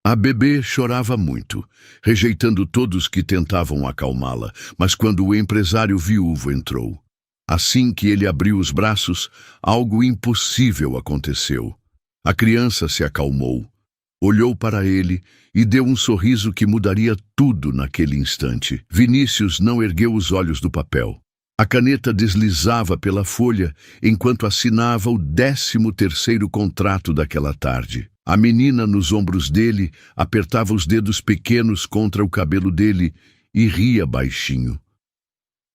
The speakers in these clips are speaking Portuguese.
A bebê chorava muito, rejeitando todos que tentavam acalmá-la, mas quando o empresário viúvo entrou, assim que ele abriu os braços, algo impossível aconteceu. A criança se acalmou, olhou para ele e deu um sorriso que mudaria tudo naquele instante. Vinícius não ergueu os olhos do papel. A caneta deslizava pela folha enquanto assinava o 13º contrato daquela tarde. A menina nos ombros dele apertava os dedos pequenos contra o cabelo dele e ria baixinho.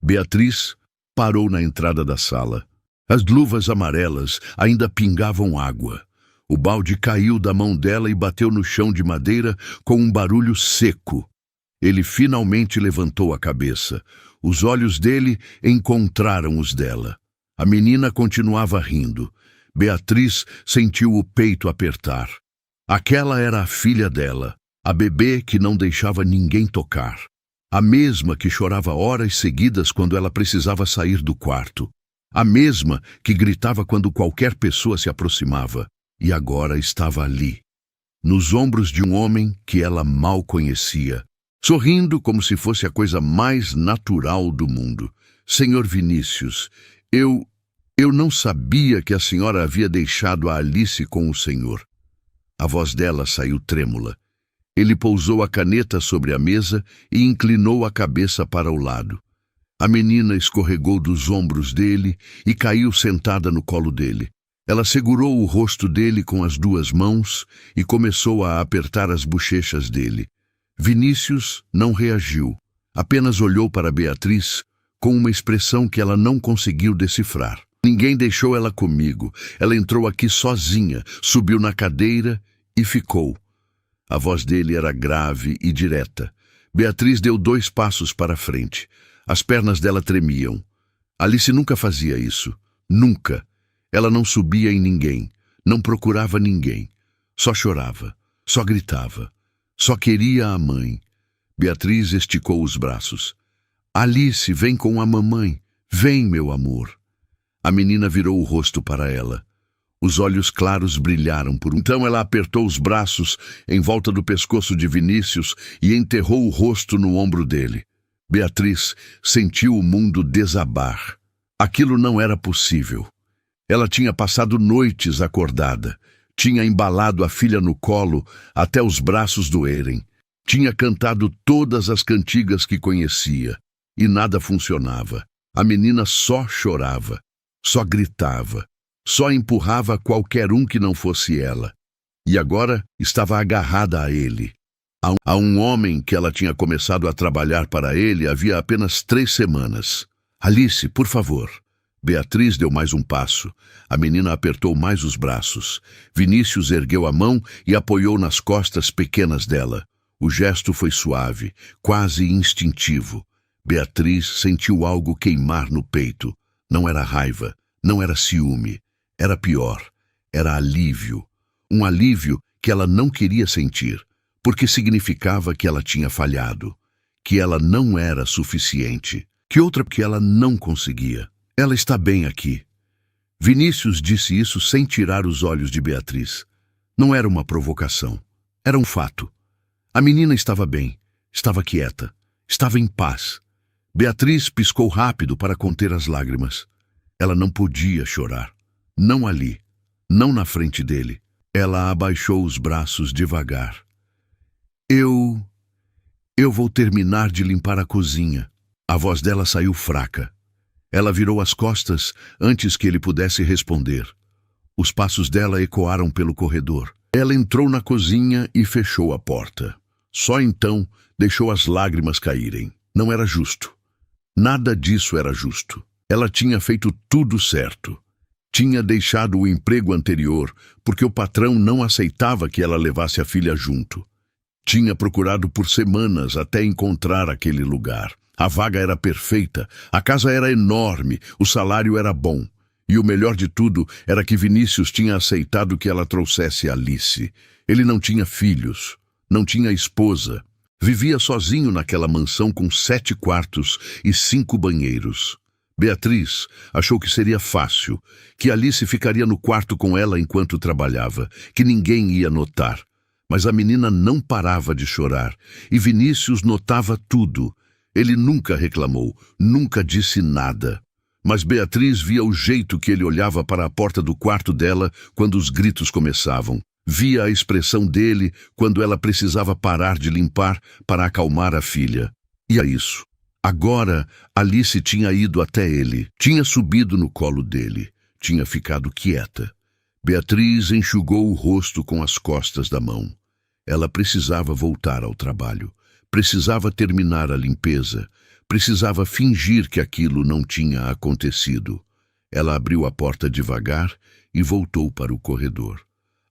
Beatriz parou na entrada da sala. As luvas amarelas ainda pingavam água. O balde caiu da mão dela e bateu no chão de madeira com um barulho seco. Ele finalmente levantou a cabeça. Os olhos dele encontraram os dela. A menina continuava rindo. Beatriz sentiu o peito apertar. Aquela era a filha dela, a bebê que não deixava ninguém tocar. A mesma que chorava horas seguidas quando ela precisava sair do quarto. A mesma que gritava quando qualquer pessoa se aproximava. E agora estava ali, nos ombros de um homem que ela mal conhecia, sorrindo como se fosse a coisa mais natural do mundo. Senhor Vinícius, eu não sabia que a senhora havia deixado a Alice com o senhor. A voz dela saiu trêmula. Ele pousou a caneta sobre a mesa e inclinou a cabeça para o lado. A menina escorregou dos ombros dele e caiu sentada no colo dele. Ela segurou o rosto dele com as duas mãos e começou a apertar as bochechas dele. Vinícius não reagiu, apenas olhou para Beatriz com uma expressão que ela não conseguiu decifrar. Ninguém deixou ela comigo. Ela entrou aqui sozinha, subiu na cadeira e ficou. A voz dele era grave e direta. Beatriz deu 2 passos para frente. As pernas dela tremiam. Alice nunca fazia isso. Nunca. Ela não subia em ninguém, não procurava ninguém. Só chorava, só gritava, só queria a mãe. Beatriz esticou os braços. Alice, vem com a mamãe. Vem, meu amor. A menina virou o rosto para ela. Os olhos claros brilharam por um... Então ela apertou os braços em volta do pescoço de Vinícius e enterrou o rosto no ombro dele. Beatriz sentiu o mundo desabar. Aquilo não era possível. Ela tinha passado noites acordada, tinha embalado a filha no colo até os braços doerem, tinha cantado todas as cantigas que conhecia, e nada funcionava. A menina só chorava, só gritava, só empurrava qualquer um que não fosse ela. E agora estava agarrada a ele, a um homem que ela tinha começado a trabalhar para ele havia apenas 3 semanas. Alice, por favor. Beatriz deu mais um passo. A menina apertou mais os braços. Vinícius ergueu a mão e apoiou nas costas pequenas dela. O gesto foi suave, quase instintivo. Beatriz sentiu algo queimar no peito. Não era raiva, não era ciúme. Era pior, era alívio. Um alívio que ela não queria sentir, porque significava que ela tinha falhado, que ela não era suficiente, que ela não conseguia. Ela está bem aqui. Vinícius disse isso sem tirar os olhos de Beatriz. Não era uma provocação. Era um fato. A menina estava bem, estava quieta, estava em paz. Beatriz piscou rápido para conter as lágrimas. Ela não podia chorar. Não ali, não na frente dele. Ela abaixou os braços devagar. Eu vou terminar de limpar a cozinha. A voz dela saiu fraca. Ela virou as costas antes que ele pudesse responder. Os passos dela ecoaram pelo corredor. Ela entrou na cozinha e fechou a porta. Só então deixou as lágrimas caírem. Não era justo. Nada disso era justo. Ela tinha feito tudo certo. Tinha deixado o emprego anterior porque o patrão não aceitava que ela levasse a filha junto. Tinha procurado por semanas até encontrar aquele lugar. A vaga era perfeita, a casa era enorme, o salário era bom. E o melhor de tudo era que Vinícius tinha aceitado que ela trouxesse Alice. Ele não tinha filhos, não tinha esposa. Vivia sozinho naquela mansão com 7 quartos e 5 banheiros. Beatriz achou que seria fácil, que Alice ficaria no quarto com ela enquanto trabalhava, que ninguém ia notar. Mas a menina não parava de chorar, e Vinícius notava tudo. Ele nunca reclamou, nunca disse nada. Mas Beatriz via o jeito que ele olhava para a porta do quarto dela quando os gritos começavam. Via a expressão dele quando ela precisava parar de limpar para acalmar a filha. E é isso. Agora, Alice tinha ido até ele, tinha subido no colo dele, tinha ficado quieta. Beatriz enxugou o rosto com as costas da mão. Ela precisava voltar ao trabalho, precisava terminar a limpeza, precisava fingir que aquilo não tinha acontecido. Ela abriu a porta devagar e voltou para o corredor.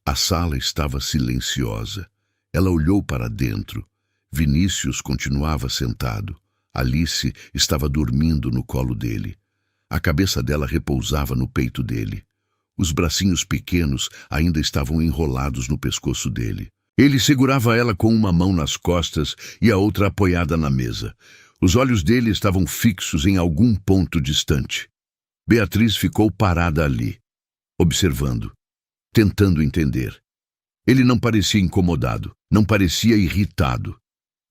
A sala estava silenciosa. Ela olhou para dentro. Vinícius continuava sentado. Alice estava dormindo no colo dele. A cabeça dela repousava no peito dele. Os bracinhos pequenos ainda estavam enrolados no pescoço dele. Ele segurava ela com uma mão nas costas e a outra apoiada na mesa. Os olhos dele estavam fixos em algum ponto distante. Beatriz ficou parada ali, observando, tentando entender. Ele não parecia incomodado, não parecia irritado.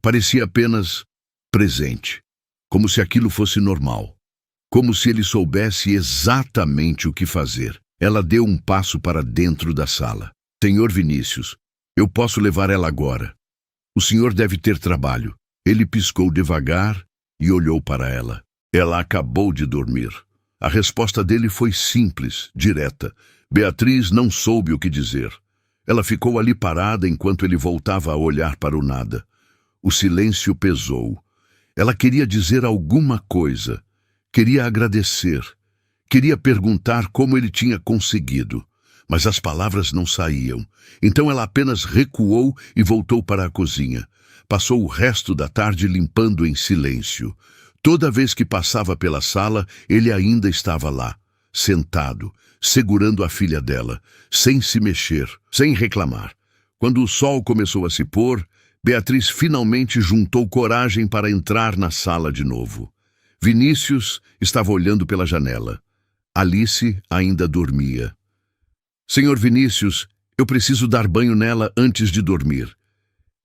Parecia apenas presente, como se aquilo fosse normal, como se ele soubesse exatamente o que fazer. Ela deu um passo para dentro da sala. Senhor Vinícius, eu posso levar ela agora. O senhor deve ter trabalho. Ele piscou devagar e olhou para ela. Ela acabou de dormir. A resposta dele foi simples, direta. Beatriz não soube o que dizer. Ela ficou ali parada enquanto ele voltava a olhar para o nada. O silêncio pesou. Ela queria dizer alguma coisa. Queria agradecer. Queria perguntar como ele tinha conseguido. Mas as palavras não saíam. Então ela apenas recuou e voltou para a cozinha. Passou o resto da tarde limpando em silêncio. Toda vez que passava pela sala, ele ainda estava lá, sentado, segurando a filha dela, sem se mexer, sem reclamar. Quando o sol começou a se pôr, Beatriz finalmente juntou coragem para entrar na sala de novo. Vinícius estava olhando pela janela. Alice ainda dormia. Senhor Vinícius, eu preciso dar banho nela antes de dormir.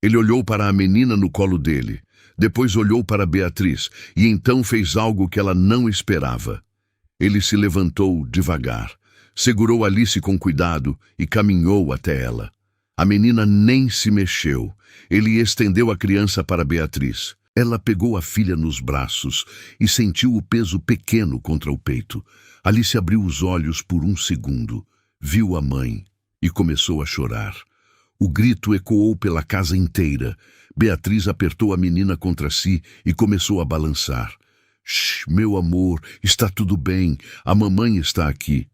Ele olhou para a menina no colo dele, depois olhou para Beatriz e então fez algo que ela não esperava. Ele se levantou devagar, segurou Alice com cuidado e caminhou até ela. A menina nem se mexeu. Ele estendeu a criança para Beatriz. Ela pegou a filha nos braços e sentiu o peso pequeno contra o peito. Alice abriu os olhos por um segundo, viu a mãe e começou a chorar. O grito ecoou pela casa inteira. Beatriz apertou a menina contra si e começou a balançar. Shh, meu amor, está tudo bem, a mamãe está aqui.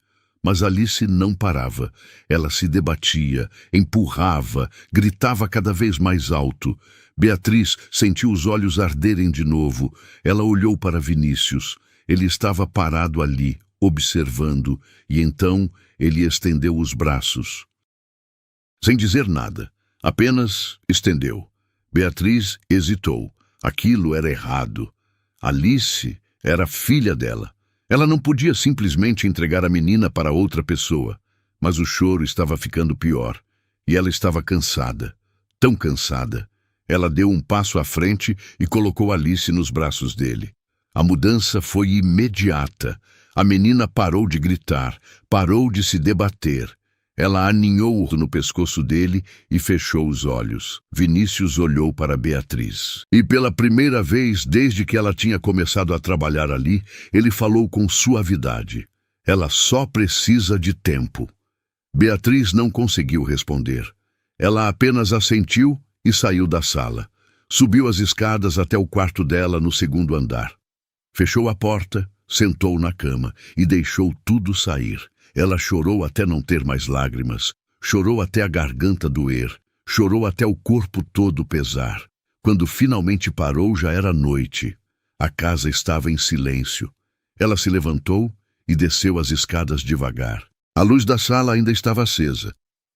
Mas Alice não parava. Ela se debatia, empurrava, gritava cada vez mais alto. Beatriz sentiu os olhos arderem de novo. Ela olhou para Vinícius. Ele estava parado ali, observando, e então ele estendeu os braços. Sem dizer nada, apenas estendeu. Beatriz hesitou. Aquilo era errado. Alice era filha dela. Ela não podia simplesmente entregar a menina para outra pessoa. Mas o choro estava ficando pior. E ela estava cansada. Tão cansada. Ela deu um passo à frente e colocou Alice nos braços dele. A mudança foi imediata. A menina parou de gritar, parou de se debater. Ela aninhou no pescoço dele e fechou os olhos. Vinícius olhou para Beatriz. E pela primeira vez desde que ela tinha começado a trabalhar ali, ele falou com suavidade. Ela só precisa de tempo. Beatriz não conseguiu responder. Ela apenas assentiu e saiu da sala. Subiu as escadas até o quarto dela no segundo andar. Fechou a porta, sentou na cama e deixou tudo sair. Ela chorou até não ter mais lágrimas, chorou até a garganta doer, chorou até o corpo todo pesar. Quando finalmente parou, já era noite. A casa estava em silêncio. Ela se levantou e desceu as escadas devagar. A luz da sala ainda estava acesa.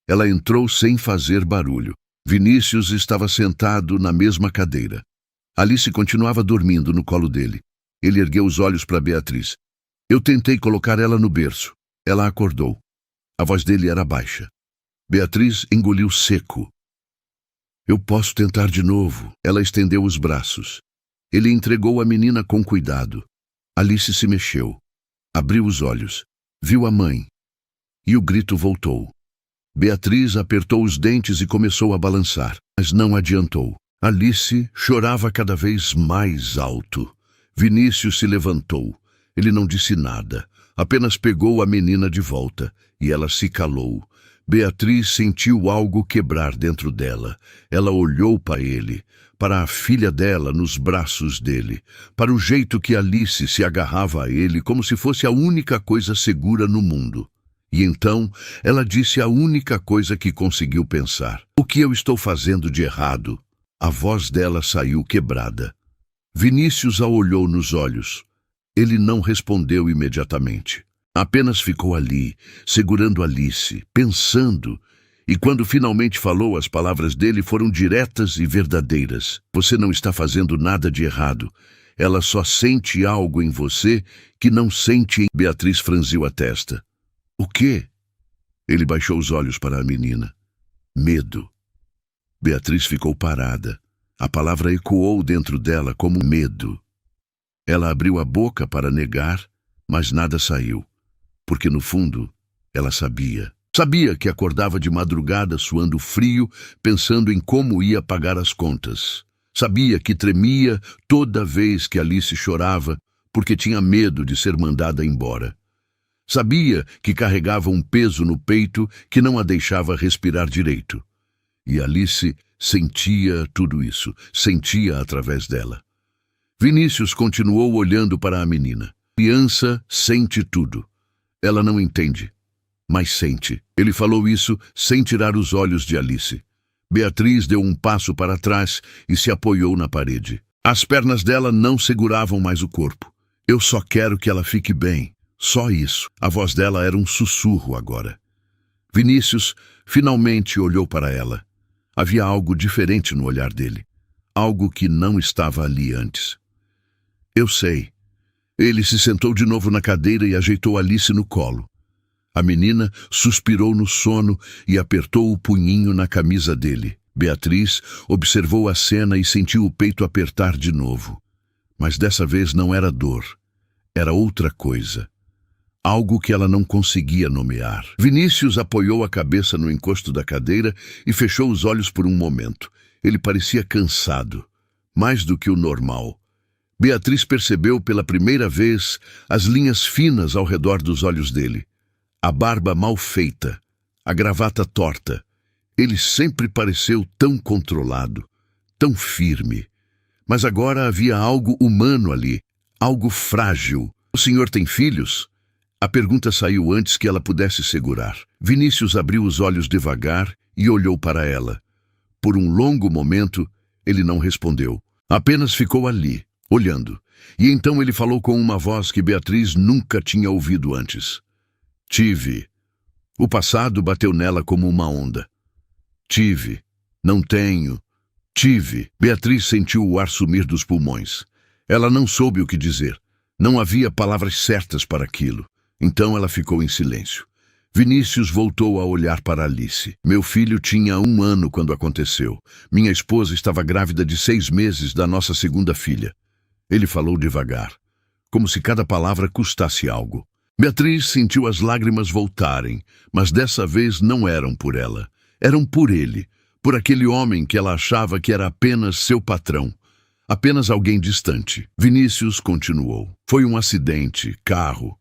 Ela entrou sem fazer barulho. Vinícius estava sentado na mesma cadeira. Alice continuava dormindo no colo dele. Ele ergueu os olhos para Beatriz. Eu tentei colocar ela no berço. Ela acordou. A voz dele era baixa. Beatriz engoliu seco. Eu posso tentar de novo. Ela estendeu os braços. Ele entregou a menina com cuidado. Alice se mexeu. Abriu os olhos. Viu a mãe. E o grito voltou. Beatriz apertou os dentes e começou a balançar, mas não adiantou. Alice chorava cada vez mais alto. Vinícius se levantou. Ele não disse nada. Apenas pegou a menina de volta, e ela se calou. Beatriz sentiu algo quebrar dentro dela. Ela olhou para ele, para a filha dela nos braços dele, para o jeito que Alice se agarrava a ele como se fosse a única coisa segura no mundo. E então ela disse a única coisa que conseguiu pensar. O que eu estou fazendo de errado? A voz dela saiu quebrada. Vinícius a olhou nos olhos. Ele não respondeu imediatamente. Apenas ficou ali, segurando Alice, pensando. E quando finalmente falou, as palavras dele foram diretas e verdadeiras. Você não está fazendo nada de errado. Ela só sente algo em você que não sente em... Beatriz franziu a testa. O quê? Ele baixou os olhos para a menina. Medo. Beatriz ficou parada. A palavra ecoou dentro dela como medo. Ela abriu a boca para negar, mas nada saiu. Porque no fundo, ela sabia. Sabia que acordava de madrugada suando frio, pensando em como ia pagar as contas. Sabia que tremia toda vez que Alice chorava, porque tinha medo de ser mandada embora. Sabia que carregava um peso no peito que não a deixava respirar direito. E Alice sentia tudo isso, sentia através dela. Vinícius continuou olhando para a menina. Criança sente tudo. Ela não entende, mas sente. Ele falou isso sem tirar os olhos de Alice. Beatriz deu um passo para trás e se apoiou na parede. As pernas dela não seguravam mais o corpo. Eu só quero que ela fique bem. Só isso. A voz dela era um sussurro agora. Vinícius finalmente olhou para ela. Havia algo diferente no olhar dele. Algo que não estava ali antes. Eu sei. Ele se sentou de novo na cadeira e ajeitou Alice no colo. A menina suspirou no sono e apertou o punhinho na camisa dele. Beatriz observou a cena e sentiu o peito apertar de novo. Mas dessa vez não era dor. Era outra coisa. Algo que ela não conseguia nomear. Vinícius apoiou a cabeça no encosto da cadeira e fechou os olhos por um momento. Ele parecia cansado, mais do que o normal. Beatriz percebeu pela primeira vez as linhas finas ao redor dos olhos dele. A barba mal feita, a gravata torta. Ele sempre pareceu tão controlado, tão firme. Mas agora havia algo humano ali, algo frágil. O senhor tem filhos? A pergunta saiu antes que ela pudesse segurar. Vinícius abriu os olhos devagar e olhou para ela. Por um longo momento, ele não respondeu. Apenas ficou ali, olhando. E então ele falou com uma voz que Beatriz nunca tinha ouvido antes. Tive. O passado bateu nela como uma onda. Tive. Não tenho. Tive. Beatriz sentiu o ar sumir dos pulmões. Ela não soube o que dizer. Não havia palavras certas para aquilo. Então ela ficou em silêncio. Vinícius voltou a olhar para Alice. Meu filho tinha 1 ano quando aconteceu. Minha esposa estava grávida de 6 meses da nossa segunda filha. Ele falou devagar, como se cada palavra custasse algo. Beatriz sentiu as lágrimas voltarem, mas dessa vez não eram por ela. Eram por ele, por aquele homem que ela achava que era apenas seu patrão. Apenas alguém distante. Vinícius continuou. Foi um acidente, carro.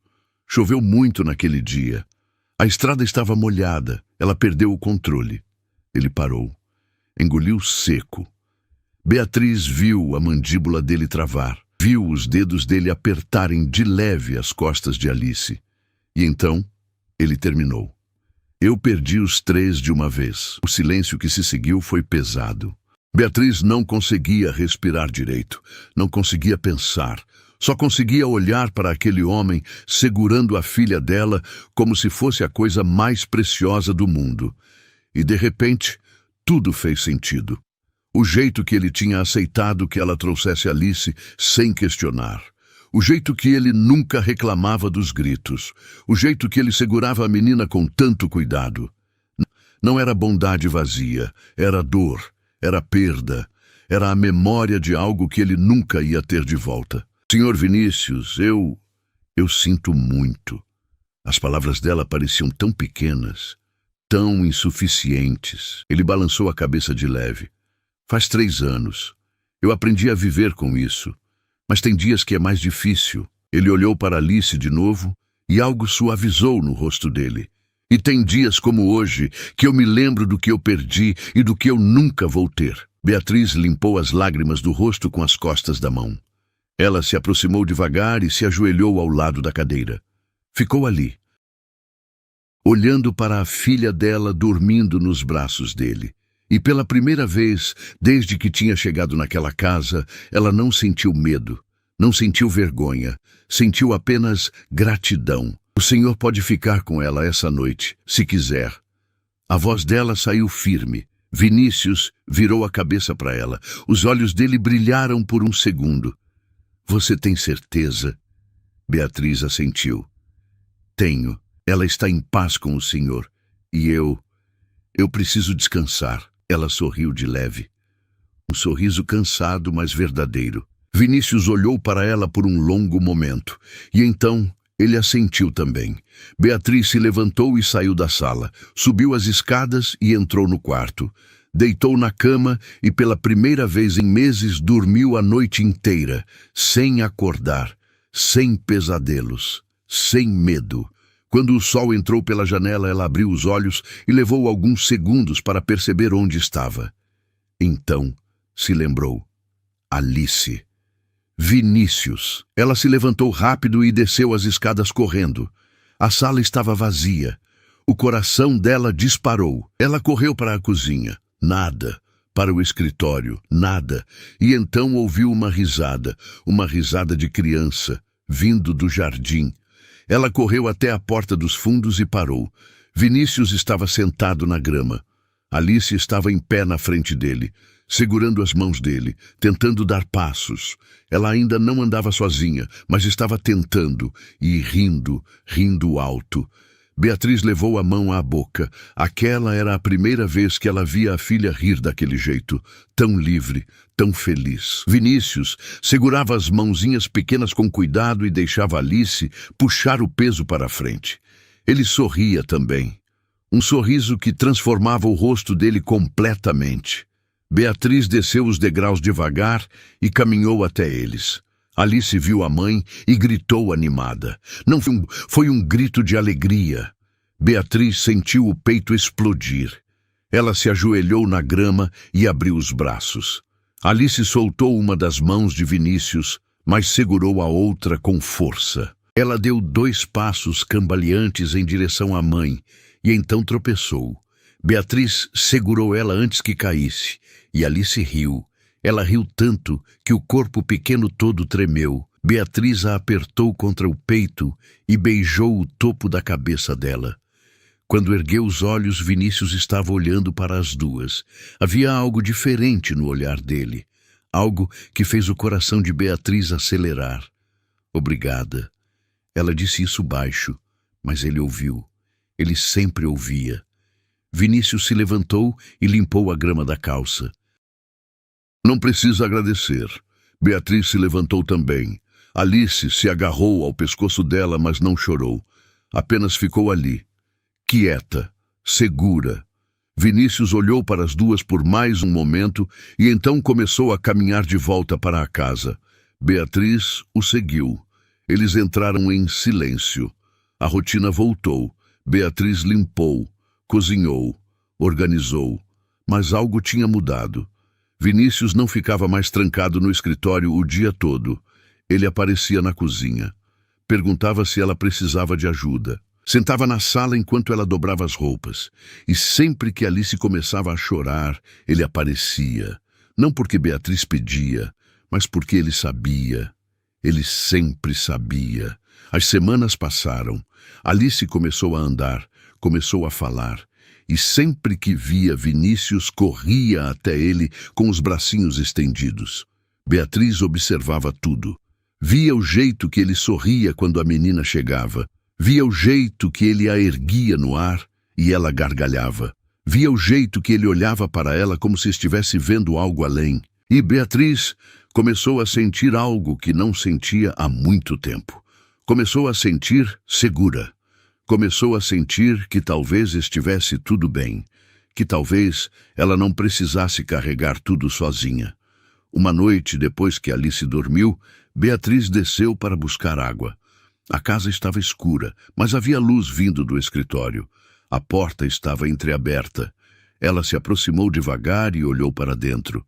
Choveu muito naquele dia. A estrada estava molhada. Ela perdeu o controle. Ele parou. Engoliu seco. Beatriz viu a mandíbula dele travar. Viu os dedos dele apertarem de leve as costas de Alice. E então, ele terminou. Eu perdi os 3 de uma vez. O silêncio que se seguiu foi pesado. Beatriz não conseguia respirar direito. Não conseguia pensar. Só conseguia olhar para aquele homem segurando a filha dela como se fosse a coisa mais preciosa do mundo. E, de repente, tudo fez sentido. O jeito que ele tinha aceitado que ela trouxesse Alice sem questionar. O jeito que ele nunca reclamava dos gritos. O jeito que ele segurava a menina com tanto cuidado. Não era bondade vazia, era dor. era perda, era a memória de algo que ele nunca ia ter de volta. Senhor Vinícius, eu sinto muito. As palavras dela pareciam tão pequenas, tão insuficientes. Ele balançou a cabeça de leve. Faz 3 anos. Eu aprendi a viver com isso. Mas tem dias que é mais difícil. Ele olhou para Alice de novo e algo suavizou no rosto dele. E tem dias como hoje que eu me lembro do que eu perdi e do que eu nunca vou ter. Beatriz limpou as lágrimas do rosto com as costas da mão. Ela se aproximou devagar e se ajoelhou ao lado da cadeira. Ficou ali, olhando para a filha dela dormindo nos braços dele. E pela primeira vez, desde que tinha chegado naquela casa, ela não sentiu medo, não sentiu vergonha, sentiu apenas gratidão. O Senhor pode ficar com ela essa noite, se quiser. A voz dela saiu firme. Vinícius virou a cabeça para ela. Os olhos dele brilharam por um segundo. Você tem certeza? Beatriz assentiu. Tenho. Ela está em paz com o Senhor. E eu preciso descansar. Ela sorriu de leve. Um sorriso cansado, mas verdadeiro. Vinícius olhou para ela por um longo momento. E então ele assentiu também. Beatriz se levantou e saiu da sala. Subiu as escadas e entrou no quarto. Deitou na cama e pela primeira vez em meses dormiu a noite inteira, sem acordar, sem pesadelos, sem medo. Quando o sol entrou pela janela, ela abriu os olhos e levou alguns segundos para perceber onde estava. Então se lembrou. Alice. Vinícius. Ela se levantou rápido e desceu as escadas correndo. A sala estava vazia. O coração dela disparou. Ela correu para a cozinha. Nada. Para o escritório. Nada. E então ouviu uma risada de criança, vindo do jardim. Ela correu até a porta dos fundos e parou. Vinícius estava sentado na grama. Alice estava em pé na frente dele, segurando as mãos dele, tentando dar passos. Ela ainda não andava sozinha, mas estava tentando e rindo alto. Beatriz levou a mão à boca. Aquela era a primeira vez que ela via a filha rir daquele jeito, tão livre, tão feliz. Vinícius segurava as mãozinhas pequenas com cuidado e deixava Alice puxar o peso para a frente. Ele sorria também. Um sorriso que transformava o rosto dele completamente. Beatriz desceu os degraus devagar e caminhou até eles. Alice viu a mãe e gritou animada. Não foi um grito de alegria. Beatriz sentiu o peito explodir. Ela se ajoelhou na grama e abriu os braços. Alice soltou uma das mãos de Vinícius, mas segurou a outra com força. Ela deu 2 passos cambaleantes em direção à mãe e então tropeçou. Beatriz segurou ela antes que caísse e Alice riu. Ela riu tanto que o corpo pequeno todo tremeu. Beatriz a apertou contra o peito e beijou o topo da cabeça dela. Quando ergueu os olhos, Vinícius estava olhando para as duas. Havia algo diferente no olhar dele. Algo que fez o coração de Beatriz acelerar. Obrigada. Ela disse isso baixo, mas ele ouviu. Ele sempre ouvia. Vinícius se levantou e limpou a grama da calça. Não precisa agradecer. Beatriz se levantou também. Alice se agarrou ao pescoço dela, mas não chorou. Apenas ficou ali, quieta, segura. Vinícius olhou para as duas por mais um momento e então começou a caminhar de volta para a casa. Beatriz o seguiu. Eles entraram em silêncio. A rotina voltou. Beatriz limpou, cozinhou, organizou. Mas algo tinha mudado. Vinícius não ficava mais trancado no escritório o dia todo. Ele aparecia na cozinha. Perguntava se ela precisava de ajuda. Sentava na sala enquanto ela dobrava as roupas. E sempre que Alice começava a chorar, ele aparecia. Não porque Beatriz pedia, mas porque ele sabia. Ele sempre sabia. As semanas passaram. Alice começou a andar, começou a falar. E sempre que via Vinícius, corria até ele com os bracinhos estendidos. Beatriz observava tudo. Via o jeito que ele sorria quando a menina chegava. Via o jeito que ele a erguia no ar e ela gargalhava. Via o jeito que ele olhava para ela como se estivesse vendo algo além. E Beatriz começou a sentir algo que não sentia há muito tempo. Começou a sentir segura. Começou a sentir que talvez estivesse tudo bem, que talvez ela não precisasse carregar tudo sozinha. Uma noite, depois que Alice dormiu, Beatriz desceu para buscar água. A casa estava escura, mas havia luz vindo do escritório. A porta estava entreaberta. Ela se aproximou devagar e olhou para dentro.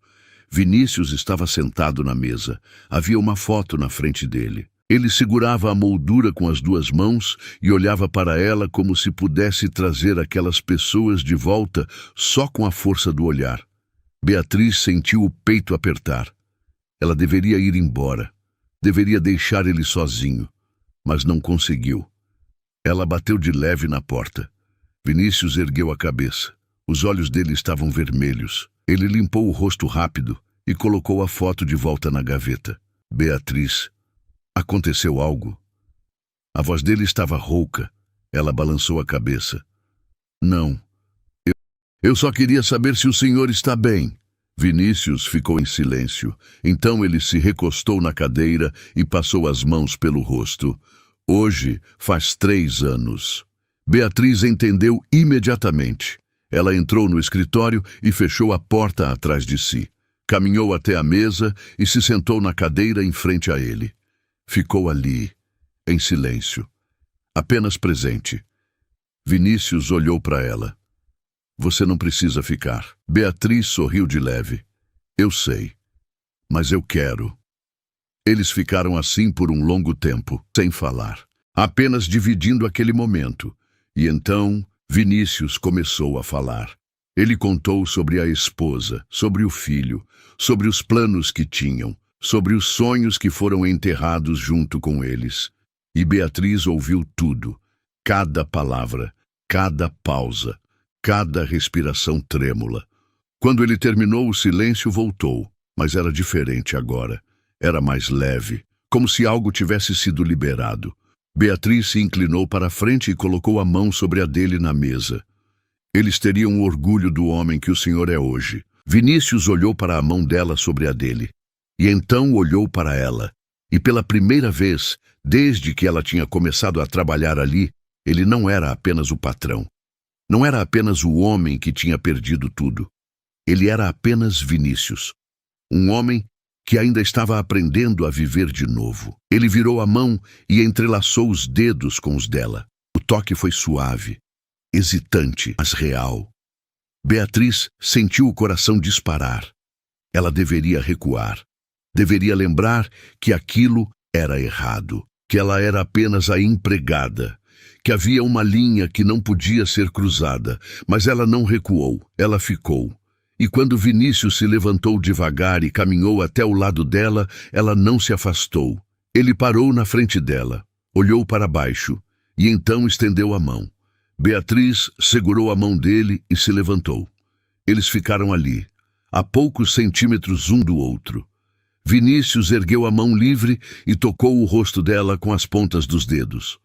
Vinícius estava sentado na mesa. Havia uma foto na frente dele. Ele segurava a moldura com as duas mãos e olhava para ela como se pudesse trazer aquelas pessoas de volta só com a força do olhar. Beatriz sentiu o peito apertar. Ela deveria ir embora. Deveria deixar ele sozinho. Mas não conseguiu. Ela bateu de leve na porta. Vinícius ergueu a cabeça. Os olhos dele estavam vermelhos. Ele limpou o rosto rápido e colocou a foto de volta na gaveta. Beatriz, aconteceu algo? A voz dele estava rouca. Ela balançou a cabeça. Não. Eu só queria saber se o senhor está bem. Vinícius ficou em silêncio. Então ele se recostou na cadeira e passou as mãos pelo rosto. Hoje faz 3 anos. Beatriz entendeu imediatamente. Ela entrou no escritório e fechou a porta atrás de si. Caminhou até a mesa e se sentou na cadeira em frente a ele. Ficou ali, em silêncio, apenas presente. Vinícius olhou para ela. Você não precisa ficar. Beatriz sorriu de leve. Eu sei, mas eu quero. Eles ficaram assim por um longo tempo, sem falar, apenas dividindo aquele momento. E então Vinícius começou a falar. Ele contou sobre a esposa, sobre o filho, sobre os planos que tinham, sobre os sonhos que foram enterrados junto com eles. E Beatriz ouviu tudo, cada palavra, cada pausa, cada respiração trêmula. Quando ele terminou, o silêncio voltou, mas era diferente agora. Era mais leve, como se algo tivesse sido liberado. Beatriz se inclinou para a frente e colocou a mão sobre a dele na mesa. Eles teriam orgulho do homem que o senhor é hoje. Vinícius olhou para a mão dela sobre a dele. E então olhou para ela. E pela primeira vez, desde que ela tinha começado a trabalhar ali, ele não era apenas o patrão. Não era apenas o homem que tinha perdido tudo. Ele era apenas Vinícius. Um homem que ainda estava aprendendo a viver de novo. Ele virou a mão e entrelaçou os dedos com os dela. O toque foi suave, hesitante, mas real. Beatriz sentiu o coração disparar. Ela deveria recuar. Deveria lembrar que aquilo era errado, que ela era apenas a empregada, que havia uma linha que não podia ser cruzada, mas ela não recuou, ela ficou. E quando Vinícius se levantou devagar e caminhou até o lado dela, ela não se afastou. Ele parou na frente dela, olhou para baixo e então estendeu a mão. Beatriz segurou a mão dele e se levantou. Eles ficaram ali, a poucos centímetros um do outro. Vinícius ergueu a mão livre e tocou o rosto dela com as pontas dos dedos.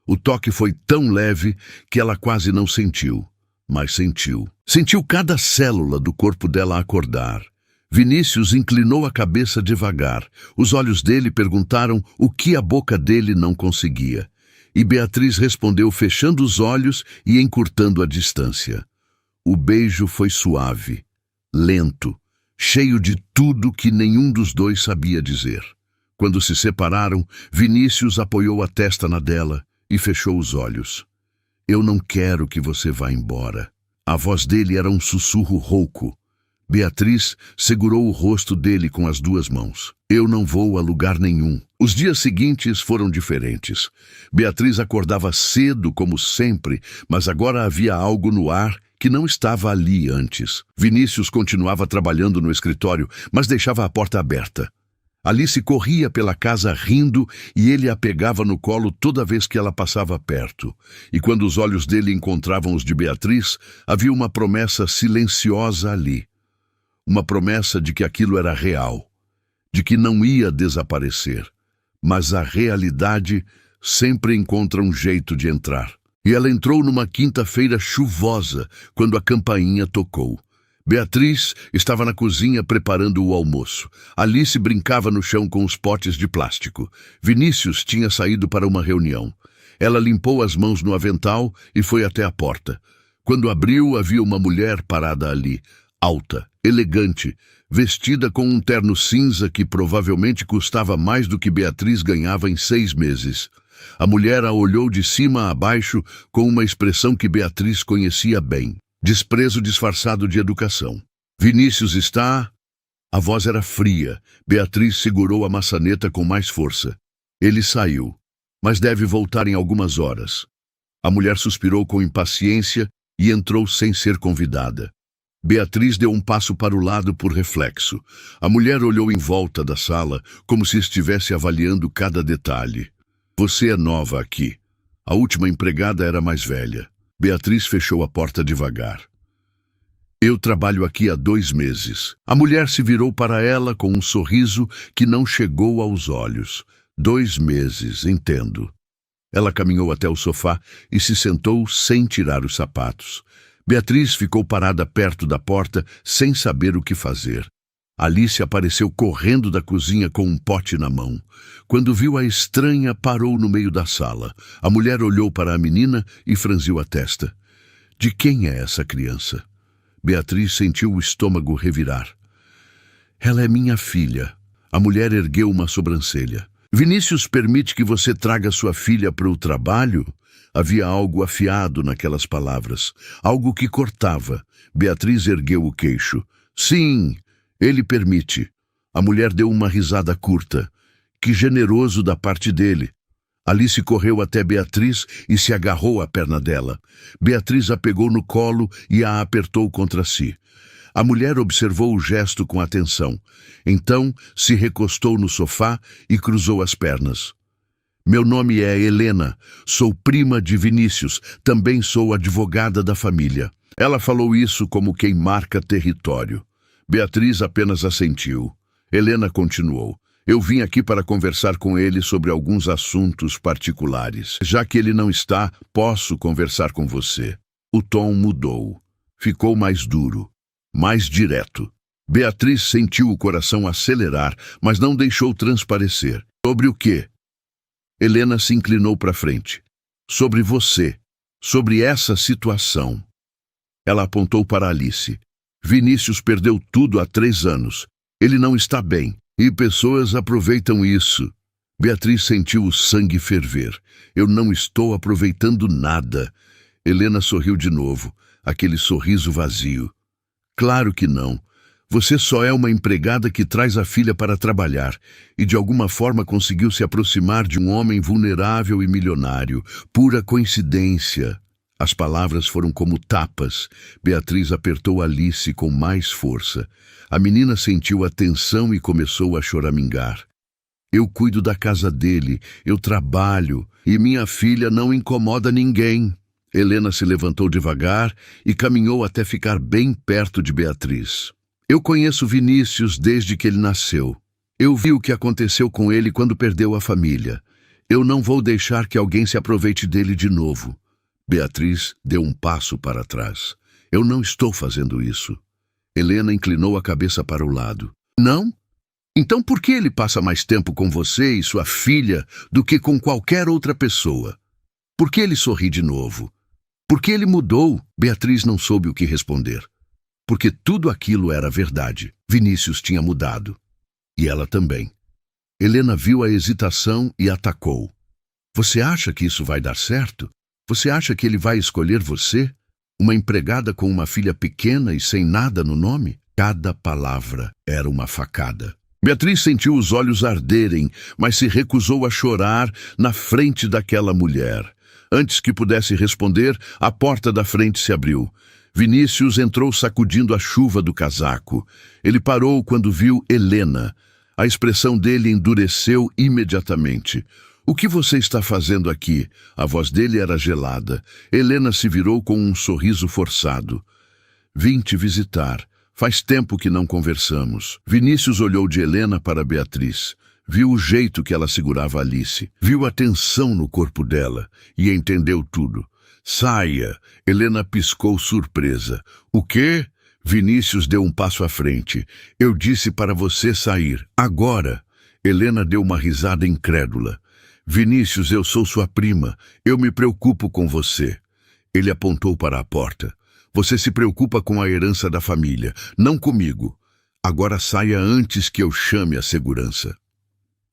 O toque foi tão leve que ela quase não sentiu, mas sentiu. Sentiu cada célula do corpo dela acordar. Vinícius inclinou a cabeça devagar. Os olhos dele perguntaram o que a boca dele não conseguia. E Beatriz respondeu fechando os olhos e encurtando a distância. O beijo foi suave, lento, cheio de tudo que nenhum dos dois sabia dizer. Quando se separaram, Vinícius apoiou a testa na dela e fechou os olhos. Eu não quero que você vá embora. A voz dele era um sussurro rouco. Beatriz segurou o rosto dele com as duas mãos. Eu não vou a lugar nenhum. Os dias seguintes foram diferentes. Beatriz acordava cedo, como sempre, mas agora havia algo no ar que não estava ali antes. Vinícius continuava trabalhando no escritório, mas deixava a porta aberta. Alice corria pela casa rindo e ele a pegava no colo toda vez que ela passava perto. E quando os olhos dele encontravam os de Beatriz, havia uma promessa silenciosa ali. Uma promessa de que aquilo era real, de que não ia desaparecer. Mas a realidade sempre encontra um jeito de entrar. E ela entrou numa quinta-feira chuvosa, quando a campainha tocou. Beatriz estava na cozinha preparando o almoço. Alice brincava no chão com os potes de plástico. Vinícius tinha saído para uma reunião. Ela limpou as mãos no avental e foi até a porta. Quando abriu, havia uma mulher parada ali, alta, elegante, vestida com um terno cinza que provavelmente custava mais do que Beatriz ganhava em 6 meses. A mulher a olhou de cima a baixo com uma expressão que Beatriz conhecia bem. Desprezo disfarçado de educação. Vinícius está... A voz era fria. Beatriz segurou a maçaneta com mais força. Ele saiu, mas deve voltar em algumas horas. A mulher suspirou com impaciência e entrou sem ser convidada. Beatriz deu um passo para o lado por reflexo. A mulher olhou em volta da sala, como se estivesse avaliando cada detalhe. Você é nova aqui. A última empregada era mais velha. Beatriz fechou a porta devagar. Eu trabalho aqui há 2 meses. A mulher se virou para ela com um sorriso que não chegou aos olhos. 2 meses, entendo. Ela caminhou até o sofá e se sentou sem tirar os sapatos. Beatriz ficou parada perto da porta, sem saber o que fazer. Alice apareceu correndo da cozinha com um pote na mão. Quando viu a estranha, parou no meio da sala. A mulher olhou para a menina e franziu a testa. De quem é essa criança? Beatriz sentiu o estômago revirar. Ela é minha filha. A mulher ergueu uma sobrancelha. Vinícius permite que você traga sua filha para o trabalho? Havia algo afiado naquelas palavras, algo que cortava. Beatriz ergueu o queixo. Sim, ele permite. A mulher deu uma risada curta. Que generoso da parte dele. Alice correu até Beatriz e se agarrou à perna dela. Beatriz a pegou no colo e a apertou contra si. A mulher observou o gesto com atenção. Então se recostou no sofá e cruzou as pernas. Meu nome é Helena, sou prima de Vinícius, também sou advogada da família. Ela falou isso como quem marca território. Beatriz apenas assentiu. Helena continuou. Eu vim aqui para conversar com ele sobre alguns assuntos particulares. Já que ele não está, posso conversar com você. O tom mudou. Ficou mais duro, mais direto. Beatriz sentiu o coração acelerar, mas não deixou transparecer. Sobre o quê? Helena se inclinou para frente. Sobre você. Sobre essa situação. Ela apontou para Alice. Vinícius perdeu tudo há 3 anos. Ele não está bem. E pessoas aproveitam isso. Beatriz sentiu o sangue ferver. Eu não estou aproveitando nada. Helena sorriu de novo. Aquele sorriso vazio. Claro que não. Você só é uma empregada que traz a filha para trabalhar e de alguma forma conseguiu se aproximar de um homem vulnerável e milionário. Pura coincidência. As palavras foram como tapas. Beatriz apertou Alice com mais força. A menina sentiu a tensão e começou a choramingar. Eu cuido da casa dele, eu trabalho e minha filha não incomoda ninguém. Helena se levantou devagar e caminhou até ficar bem perto de Beatriz. Eu conheço Vinícius desde que ele nasceu. Eu vi o que aconteceu com ele quando perdeu a família. Eu não vou deixar que alguém se aproveite dele de novo. Beatriz deu um passo para trás. Eu não estou fazendo isso. Helena inclinou a cabeça para o lado. Não? Então por que ele passa mais tempo com você e sua filha do que com qualquer outra pessoa? Por que ele sorri de novo? Por que ele mudou? Beatriz não soube o que responder. Porque tudo aquilo era verdade. Vinícius tinha mudado. E ela também. Helena viu a hesitação e atacou. Você acha que isso vai dar certo? Você acha que ele vai escolher você? Uma empregada com uma filha pequena e sem nada no nome? Cada palavra era uma facada. Beatriz sentiu os olhos arderem, mas se recusou a chorar na frente daquela mulher. Antes que pudesse responder, a porta da frente se abriu. Vinícius entrou sacudindo a chuva do casaco. Ele parou quando viu Helena. A expressão dele endureceu imediatamente. O que você está fazendo aqui? A voz dele era gelada. Helena se virou com um sorriso forçado. Vim te visitar. Faz tempo que não conversamos. Vinícius olhou de Helena para Beatriz. Viu o jeito que ela segurava Alice. Viu a tensão no corpo dela e entendeu tudo. Saia! Helena piscou surpresa. O quê? Vinícius deu um passo à frente. Eu disse para você sair. Agora! Helena deu uma risada incrédula. Vinícius, eu sou sua prima. Eu me preocupo com você. Ele apontou para a porta. Você se preocupa com a herança da família, não comigo. Agora saia antes que eu chame a segurança.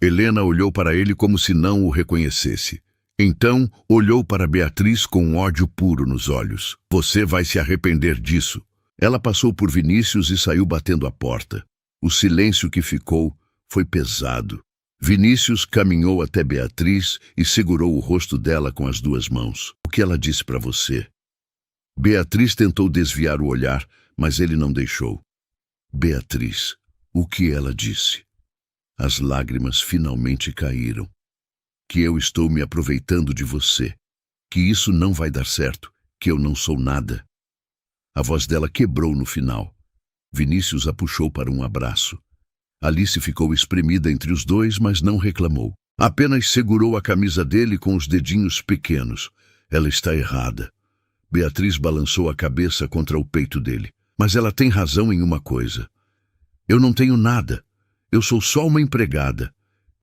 Helena olhou para ele como se não o reconhecesse. Então, olhou para Beatriz com ódio puro nos olhos. Você vai se arrepender disso. Ela passou por Vinícius e saiu batendo a porta. O silêncio que ficou foi pesado. Vinícius caminhou até Beatriz e segurou o rosto dela com as duas mãos. O que ela disse para você? Beatriz tentou desviar o olhar, mas ele não deixou. Beatriz, o que ela disse? As lágrimas finalmente caíram. Que eu estou me aproveitando de você. Que isso não vai dar certo. Que eu não sou nada. A voz dela quebrou no final. Vinícius a puxou para um abraço. Alice ficou espremida entre os dois, mas não reclamou. Apenas segurou a camisa dele com os dedinhos pequenos. Ela está errada. Beatriz balançou a cabeça contra o peito dele. Mas ela tem razão em uma coisa. Eu não tenho nada. Eu sou só uma empregada.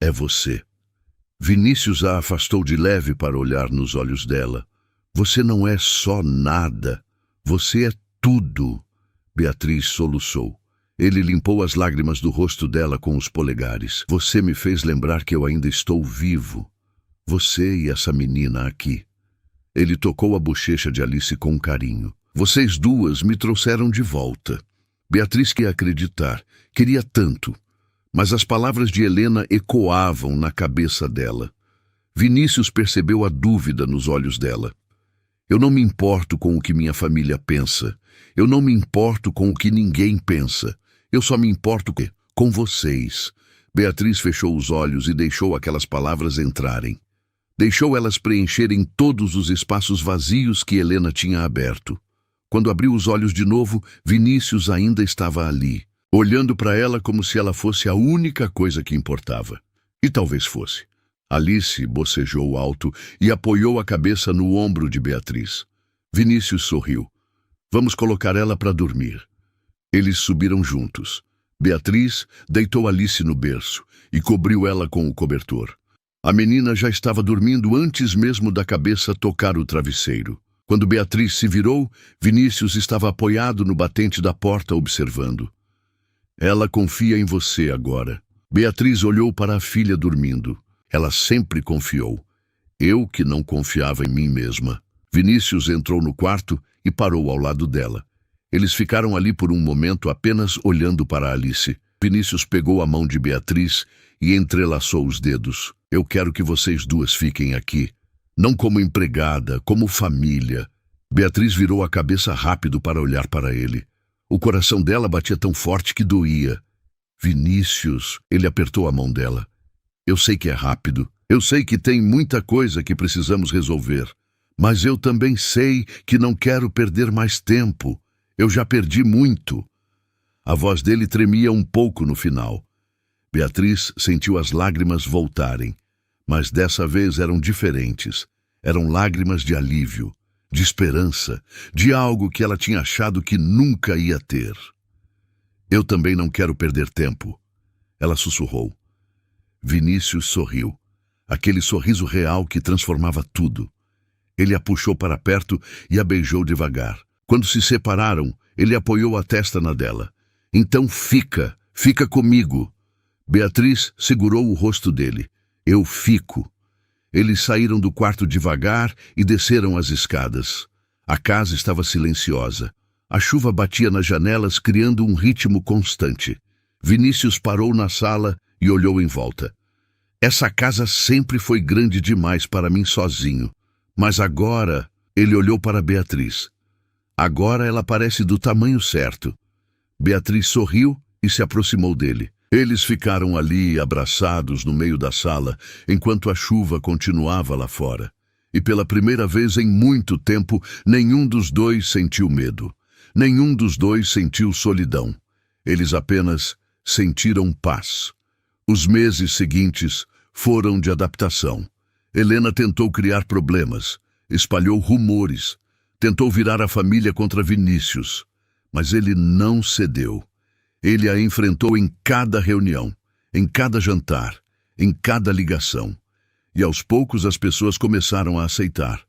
É você. Vinícius a afastou de leve para olhar nos olhos dela. Você não é só nada. Você é tudo. Beatriz soluçou. Ele limpou as lágrimas do rosto dela com os polegares. Você me fez lembrar que eu ainda estou vivo. Você e essa menina aqui. Ele tocou a bochecha de Alice com carinho. Vocês duas me trouxeram de volta. Beatriz queria acreditar. Queria tanto. Mas as palavras de Helena ecoavam na cabeça dela. Vinícius percebeu a dúvida nos olhos dela. Eu não me importo com o que minha família pensa. Eu não me importo com o que ninguém pensa. Eu só me importo com vocês. Beatriz fechou os olhos e deixou aquelas palavras entrarem. Deixou elas preencherem todos os espaços vazios que Helena tinha aberto. Quando abriu os olhos de novo, Vinícius ainda estava ali, olhando para ela como se ela fosse a única coisa que importava. E talvez fosse. Alice bocejou alto e apoiou a cabeça no ombro de Beatriz. Vinícius sorriu. Vamos colocar ela para dormir. Eles subiram juntos. Beatriz deitou Alice no berço e cobriu ela com o cobertor. A menina já estava dormindo antes mesmo da cabeça tocar o travesseiro. Quando Beatriz se virou, Vinícius estava apoiado no batente da porta observando. Ela confia em você agora. Beatriz olhou para a filha dormindo. Ela sempre confiou. Eu que não confiava em mim mesma. Vinícius entrou no quarto e parou ao lado dela. Eles ficaram ali por um momento apenas olhando para Alice. Vinícius pegou a mão de Beatriz e entrelaçou os dedos. Eu quero que vocês duas fiquem aqui. Não como empregada, como família. Beatriz virou a cabeça rápido para olhar para ele. O coração dela batia tão forte que doía. Vinícius, ele apertou a mão dela. Eu sei que é rápido. Eu sei que tem muita coisa que precisamos resolver. Mas eu também sei que não quero perder mais tempo. Eu já perdi muito. A voz dele tremia um pouco no final. Beatriz sentiu as lágrimas voltarem. Mas dessa vez eram diferentes. Eram lágrimas de alívio, de esperança, de algo que ela tinha achado que nunca ia ter. Eu também não quero perder tempo. Ela sussurrou. Vinícius sorriu. Aquele sorriso real que transformava tudo. Ele a puxou para perto e a beijou devagar. Quando se separaram, ele apoiou a testa na dela. Então fica comigo. Beatriz segurou o rosto dele. Eu fico. Eles saíram do quarto devagar e desceram as escadas. A casa estava silenciosa. A chuva batia nas janelas, criando um ritmo constante. Vinícius parou na sala e olhou em volta. Essa casa sempre foi grande demais para mim sozinho. Mas agora, ele olhou para Beatriz. Agora ela parece do tamanho certo. Beatriz sorriu e se aproximou dele. Eles ficaram ali, abraçados no meio da sala, enquanto a chuva continuava lá fora. E pela primeira vez em muito tempo, nenhum dos dois sentiu medo. Nenhum dos dois sentiu solidão. Eles apenas sentiram paz. Os meses seguintes foram de adaptação. Helena tentou criar problemas. espalhou rumores, tentou virar a família contra Vinícius, mas ele não cedeu. Ele a enfrentou em cada reunião, em cada jantar, em cada ligação. E aos poucos as pessoas começaram a aceitar.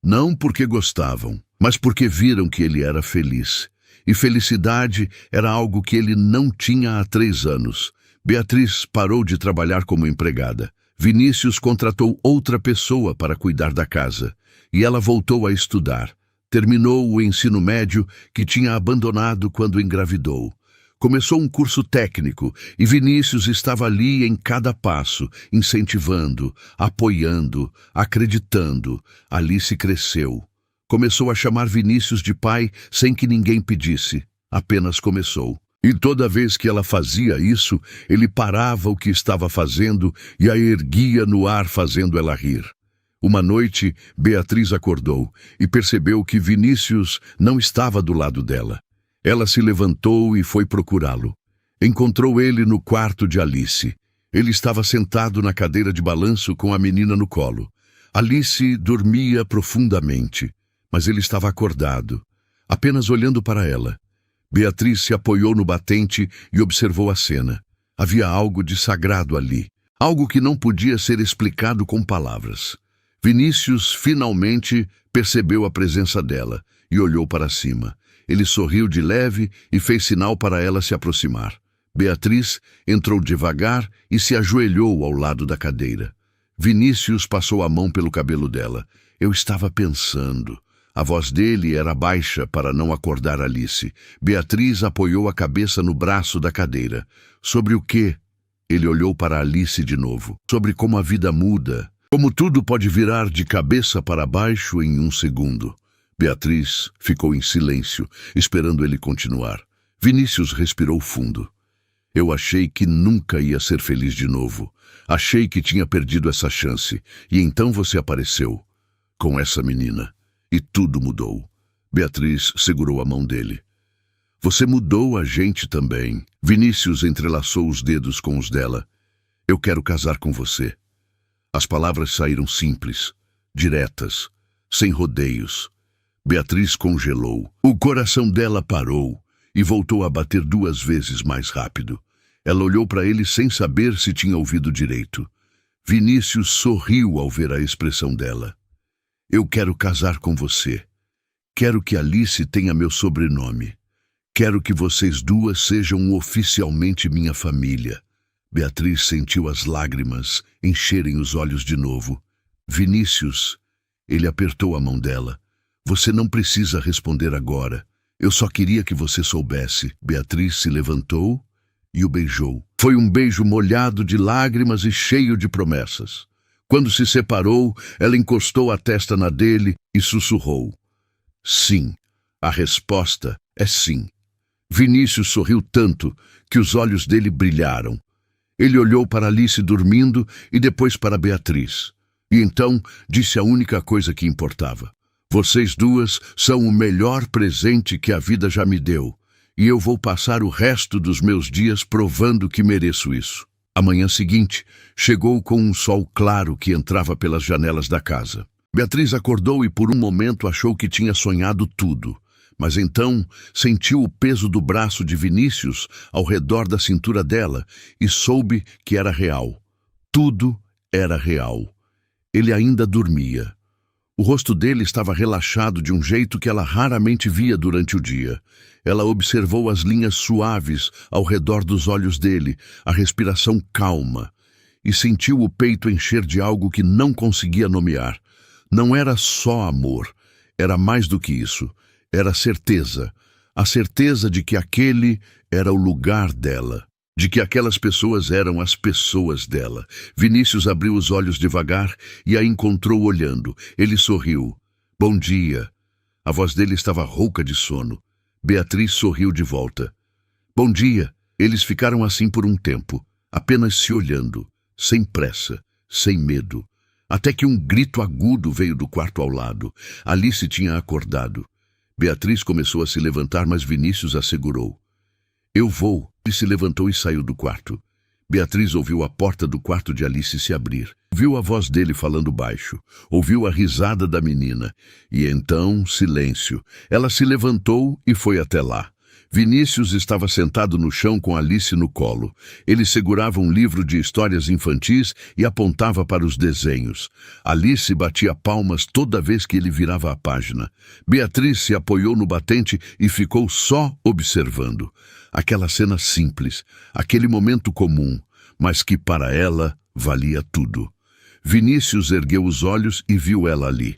Não porque gostavam, mas porque viram que ele era feliz. E felicidade era algo que ele não tinha há 3 anos. Beatriz parou de trabalhar como empregada. Vinícius contratou outra pessoa para cuidar da casa. E ela voltou a estudar. Terminou o ensino médio que tinha abandonado quando engravidou. Começou um curso técnico e Vinícius estava ali em cada passo, incentivando, apoiando, acreditando. Alice cresceu. Começou a chamar Vinícius de pai sem que ninguém pedisse. Apenas começou. E toda vez que ela fazia isso, ele parava o que estava fazendo e a erguia no ar fazendo ela rir. Uma noite, Beatriz acordou e percebeu que Vinícius não estava do lado dela. Ela se levantou e foi procurá-lo. Encontrou ele no quarto de Alice. Ele estava sentado na cadeira de balanço com a menina no colo. Alice dormia profundamente, mas ele estava acordado, apenas olhando para ela. Beatriz se apoiou no batente e observou a cena. Havia algo de sagrado ali, algo que não podia ser explicado com palavras. Vinícius finalmente percebeu a presença dela e olhou para cima. Ele sorriu de leve e fez sinal para ela se aproximar. Beatriz entrou devagar e se ajoelhou ao lado da cadeira. Vinícius passou a mão pelo cabelo dela. Eu estava pensando. A voz dele era baixa para não acordar Alice. Beatriz apoiou a cabeça no braço da cadeira. Sobre o quê? Ele olhou para Alice de novo. Sobre como a vida muda. Como tudo pode virar de cabeça para baixo em 1 segundo. Beatriz ficou em silêncio, esperando ele continuar. Vinícius respirou fundo. Eu achei que nunca ia ser feliz de novo. Achei que tinha perdido essa chance. E então você apareceu, com essa menina. E tudo mudou. Beatriz segurou a mão dele. Você mudou a gente também. Vinícius entrelaçou os dedos com os dela. Eu quero casar com você. As palavras saíram simples, diretas, sem rodeios. Beatriz congelou. O coração dela parou e voltou a bater 2 vezes mais rápido. Ela olhou para ele sem saber se tinha ouvido direito. Vinícius sorriu ao ver a expressão dela. Eu quero casar com você. Quero que Alice tenha meu sobrenome. Quero que vocês 2 sejam oficialmente minha família. Beatriz sentiu as lágrimas encherem os olhos de novo. Vinícius, ele apertou a mão dela. Você não precisa responder agora. Eu só queria que você soubesse. Beatriz se levantou e o beijou. Foi um beijo molhado de lágrimas e cheio de promessas. Quando se separou, ela encostou a testa na dele e sussurrou. Sim, a resposta é sim. Vinícius sorriu tanto que os olhos dele brilharam. Ele olhou para Alice dormindo e depois para Beatriz. E então disse a única coisa que importava. Vocês 2 são o melhor presente que a vida já me deu, e eu vou passar o resto dos meus dias provando que mereço isso. A manhã seguinte, chegou com um sol claro que entrava pelas janelas da casa. Beatriz acordou e por um momento achou que tinha sonhado tudo, mas então sentiu o peso do braço de Vinícius ao redor da cintura dela e soube que era real. Tudo era real. Ele ainda dormia. O rosto dele estava relaxado de um jeito que ela raramente via durante o dia. Ela observou as linhas suaves ao redor dos olhos dele, a respiração calma, e sentiu o peito encher de algo que não conseguia nomear. Não era só amor, era mais do que isso. Era certeza, a certeza de que aquele era o lugar dela. De que aquelas pessoas eram as pessoas dela. Vinícius abriu os olhos devagar e a encontrou olhando. Ele sorriu. Bom dia. A voz dele estava rouca de sono. Beatriz sorriu de volta. Bom dia. Eles ficaram assim por um tempo, apenas se olhando, sem pressa, sem medo. Até que um grito agudo veio do quarto ao lado. Alice tinha acordado. Beatriz começou a se levantar, mas Vinícius a segurou. Eu vou. Ele se levantou e saiu do quarto. Beatriz ouviu a porta do quarto de Alice se abrir. Viu a voz dele falando baixo, ouviu a risada da menina, e então, silêncio. Ela se levantou e foi até lá. Vinícius estava sentado no chão com Alice no colo. Ele segurava um livro de histórias infantis e apontava para os desenhos. Alice batia palmas toda vez que ele virava a página. Beatriz se apoiou no batente e ficou só observando. Aquela cena simples, aquele momento comum, mas que para ela valia tudo. Vinícius ergueu os olhos e viu ela ali.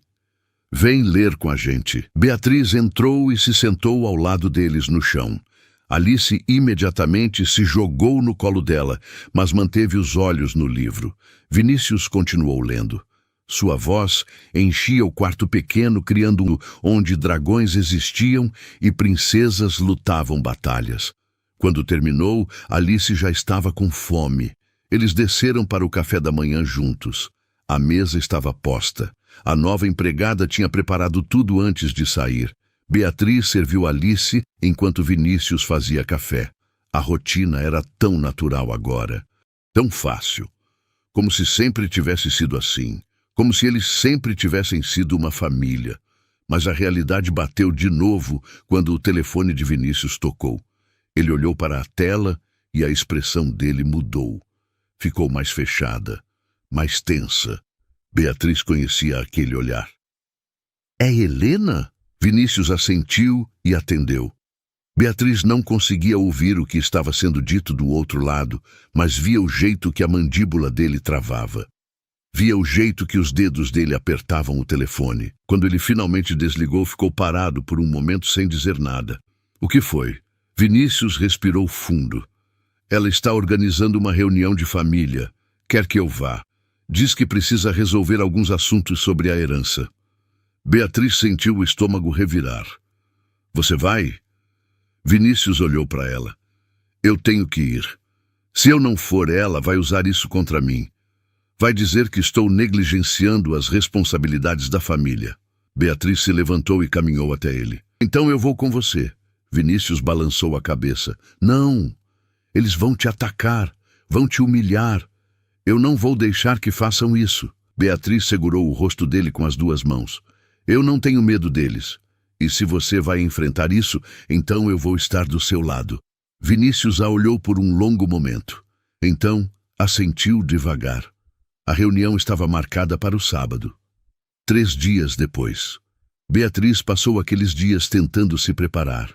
Vem ler com a gente. Beatriz entrou e se sentou ao lado deles no chão. Alice imediatamente se jogou no colo dela, mas manteve os olhos no livro. Vinícius continuou lendo. Sua voz enchia o quarto pequeno, criando onde dragões existiam e princesas lutavam batalhas. Quando terminou, Alice já estava com fome. Eles desceram para o café da manhã juntos. A mesa estava posta. A nova empregada tinha preparado tudo antes de sair. Beatriz serviu Alice enquanto Vinícius fazia café. A rotina era tão natural agora, tão fácil, como se sempre tivesse sido assim, como se eles sempre tivessem sido uma família. Mas a realidade bateu de novo quando o telefone de Vinícius tocou. Ele olhou para a tela e a expressão dele mudou. Ficou mais fechada, mais tensa. Beatriz conhecia aquele olhar. É Helena? Vinícius assentiu e atendeu. Beatriz não conseguia ouvir o que estava sendo dito do outro lado, mas via o jeito que a mandíbula dele travava. Via o jeito que os dedos dele apertavam o telefone. Quando ele finalmente desligou, ficou parado por um momento sem dizer nada. O que foi? Vinícius respirou fundo. Ela está organizando uma reunião de família. Quer que eu vá. Diz que precisa resolver alguns assuntos sobre a herança. Beatriz sentiu o estômago revirar. Você vai? Vinícius olhou para ela. Eu tenho que ir. Se eu não for, ela vai usar isso contra mim. Vai dizer que estou negligenciando as responsabilidades da família. Beatriz se levantou e caminhou até ele. Então eu vou com você. Vinícius balançou a cabeça. Não. Eles vão te atacar, vão te humilhar. Eu não vou deixar que façam isso. Beatriz segurou o rosto dele com as duas mãos. Eu não tenho medo deles. E se você vai enfrentar isso, então eu vou estar do seu lado. Vinícius a olhou por um longo momento. Então, assentiu devagar. A reunião estava marcada para o sábado. 3 dias depois. Beatriz passou aqueles dias tentando se preparar.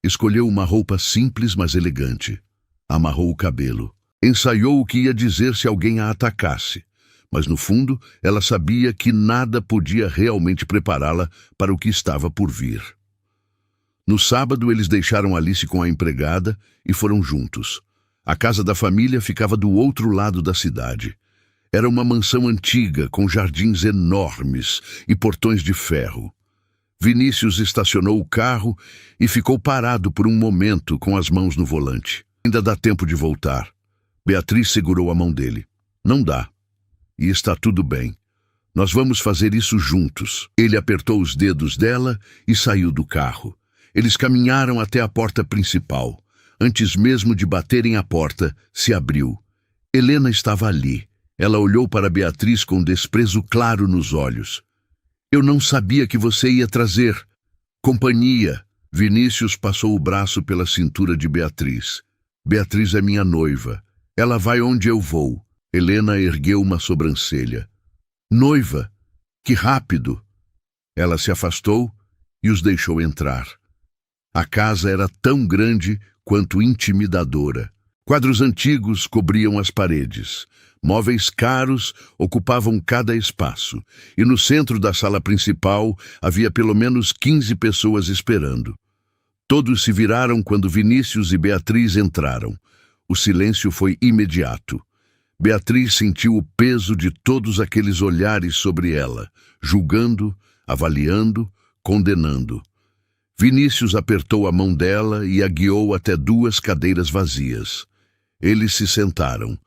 Escolheu uma roupa simples, mas elegante. Amarrou o cabelo. Ensaiou o que ia dizer se alguém a atacasse. Mas, no fundo, ela sabia que nada podia realmente prepará-la para o que estava por vir. No sábado, eles deixaram Alice com a empregada e foram juntos. A casa da família ficava do outro lado da cidade. Era uma mansão antiga, com jardins enormes e portões de ferro. Vinícius estacionou o carro e ficou parado por um momento com as mãos no volante. Ainda dá tempo de voltar. Beatriz segurou a mão dele. Não dá. E está tudo bem. Nós vamos fazer isso juntos. Ele apertou os dedos dela e saiu do carro. Eles caminharam até a porta principal. Antes mesmo de baterem a porta, se abriu. Helena estava ali. Ela olhou para Beatriz com desprezo claro nos olhos. Eu não sabia que você ia trazer companhia. Vinícius passou o braço pela cintura de Beatriz. Beatriz é minha noiva. Ela vai onde eu vou. Helena ergueu uma sobrancelha. Noiva? Que rápido! Ela se afastou e os deixou entrar. A casa era tão grande quanto intimidadora. Quadros antigos cobriam as paredes. Móveis caros ocupavam cada espaço. E no centro da sala principal havia pelo menos 15 pessoas esperando. Todos se viraram quando Vinícius e Beatriz entraram. O silêncio foi imediato. Beatriz sentiu o peso de todos aqueles olhares sobre ela, julgando, avaliando, condenando. Vinícius apertou a mão dela e a guiou até 2 cadeiras vazias. Eles se sentaram.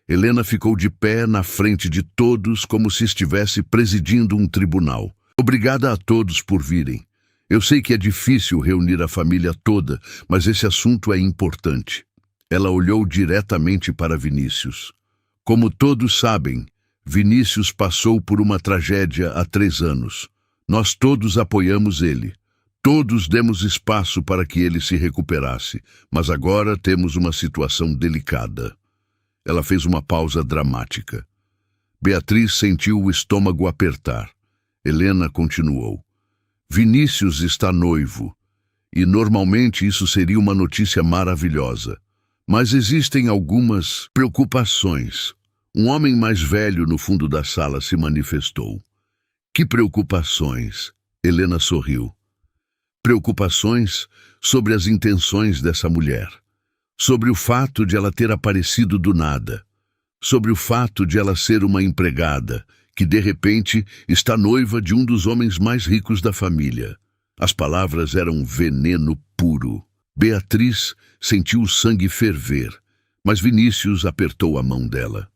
Helena ficou de pé na frente de todos como se estivesse presidindo um tribunal. Obrigada a todos por virem. Eu sei que é difícil reunir a família toda, mas esse assunto é importante. Ela olhou diretamente para Vinícius. Como todos sabem, Vinícius passou por uma tragédia há 3 anos. Nós todos apoiamos ele. Todos demos espaço para que ele se recuperasse, mas agora temos uma situação delicada. Ela fez uma pausa dramática. Beatriz sentiu o estômago apertar. Helena continuou. Vinícius está noivo, e normalmente isso seria uma notícia maravilhosa. Mas existem algumas preocupações. Um homem mais velho no fundo da sala se manifestou. Que preocupações? Helena sorriu. Preocupações sobre as intenções dessa mulher. Sobre o fato de ela ter aparecido do nada. Sobre o fato de ela ser uma empregada, que de repente está noiva de um dos homens mais ricos da família. As palavras eram veneno puro. Beatriz sentiu o sangue ferver, mas Vinícius apertou a mão dela.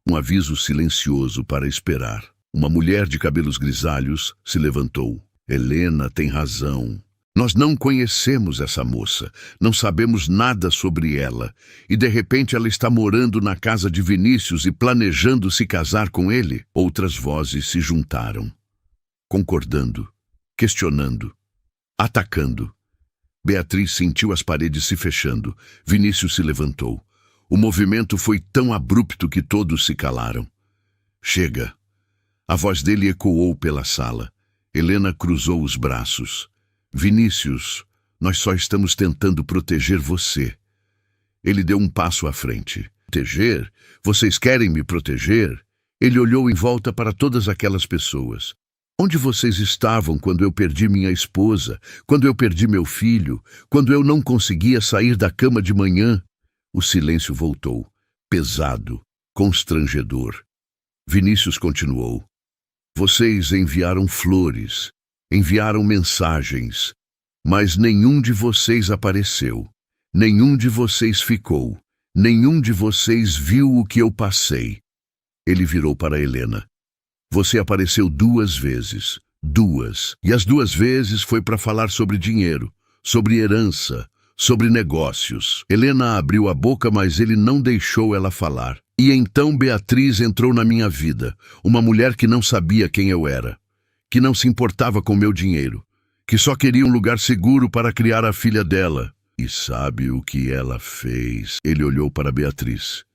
Um aviso silencioso para esperar. Uma mulher de cabelos grisalhos se levantou. Helena tem razão. Nós não conhecemos essa moça, não sabemos nada sobre ela, e de repente ela está morando na casa de Vinícius e planejando se casar com ele. Outras vozes se juntaram, concordando, questionando, atacando. Beatriz sentiu as paredes se fechando. Vinícius se levantou. O movimento foi tão abrupto que todos se calaram. Chega. A voz dele ecoou pela sala. Helena cruzou os braços. Vinícius, nós só estamos tentando proteger você. Ele deu um passo à frente. Proteger? Vocês querem me proteger? Ele olhou em volta para todas aquelas pessoas. Onde vocês estavam quando eu perdi minha esposa, quando eu perdi meu filho, quando eu não conseguia sair da cama de manhã? O silêncio voltou, pesado, constrangedor. Vinícius continuou. Vocês enviaram flores, enviaram mensagens, mas nenhum de vocês apareceu, nenhum de vocês ficou, nenhum de vocês viu o que eu passei. Ele virou para Helena. Você apareceu 2 vezes, 2, e as 2 vezes foi para falar sobre dinheiro, sobre herança, sobre negócios. Helena abriu a boca, mas ele não deixou ela falar. E então Beatriz entrou na minha vida, uma mulher que não sabia quem eu era, que não se importava com meu dinheiro, que só queria um lugar seguro para criar a filha dela. E sabe o que ela fez? Ele olhou para Beatriz,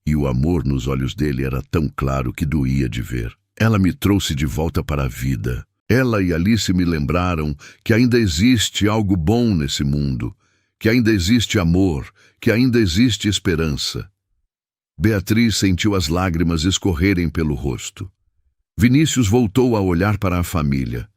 e o amor nos olhos dele era tão claro que doía de ver. Ela me trouxe de volta para a vida. Ela e Alice me lembraram que ainda existe algo bom nesse mundo, que ainda existe amor, que ainda existe esperança. Beatriz sentiu as lágrimas escorrerem pelo rosto. Vinícius voltou a olhar para a família.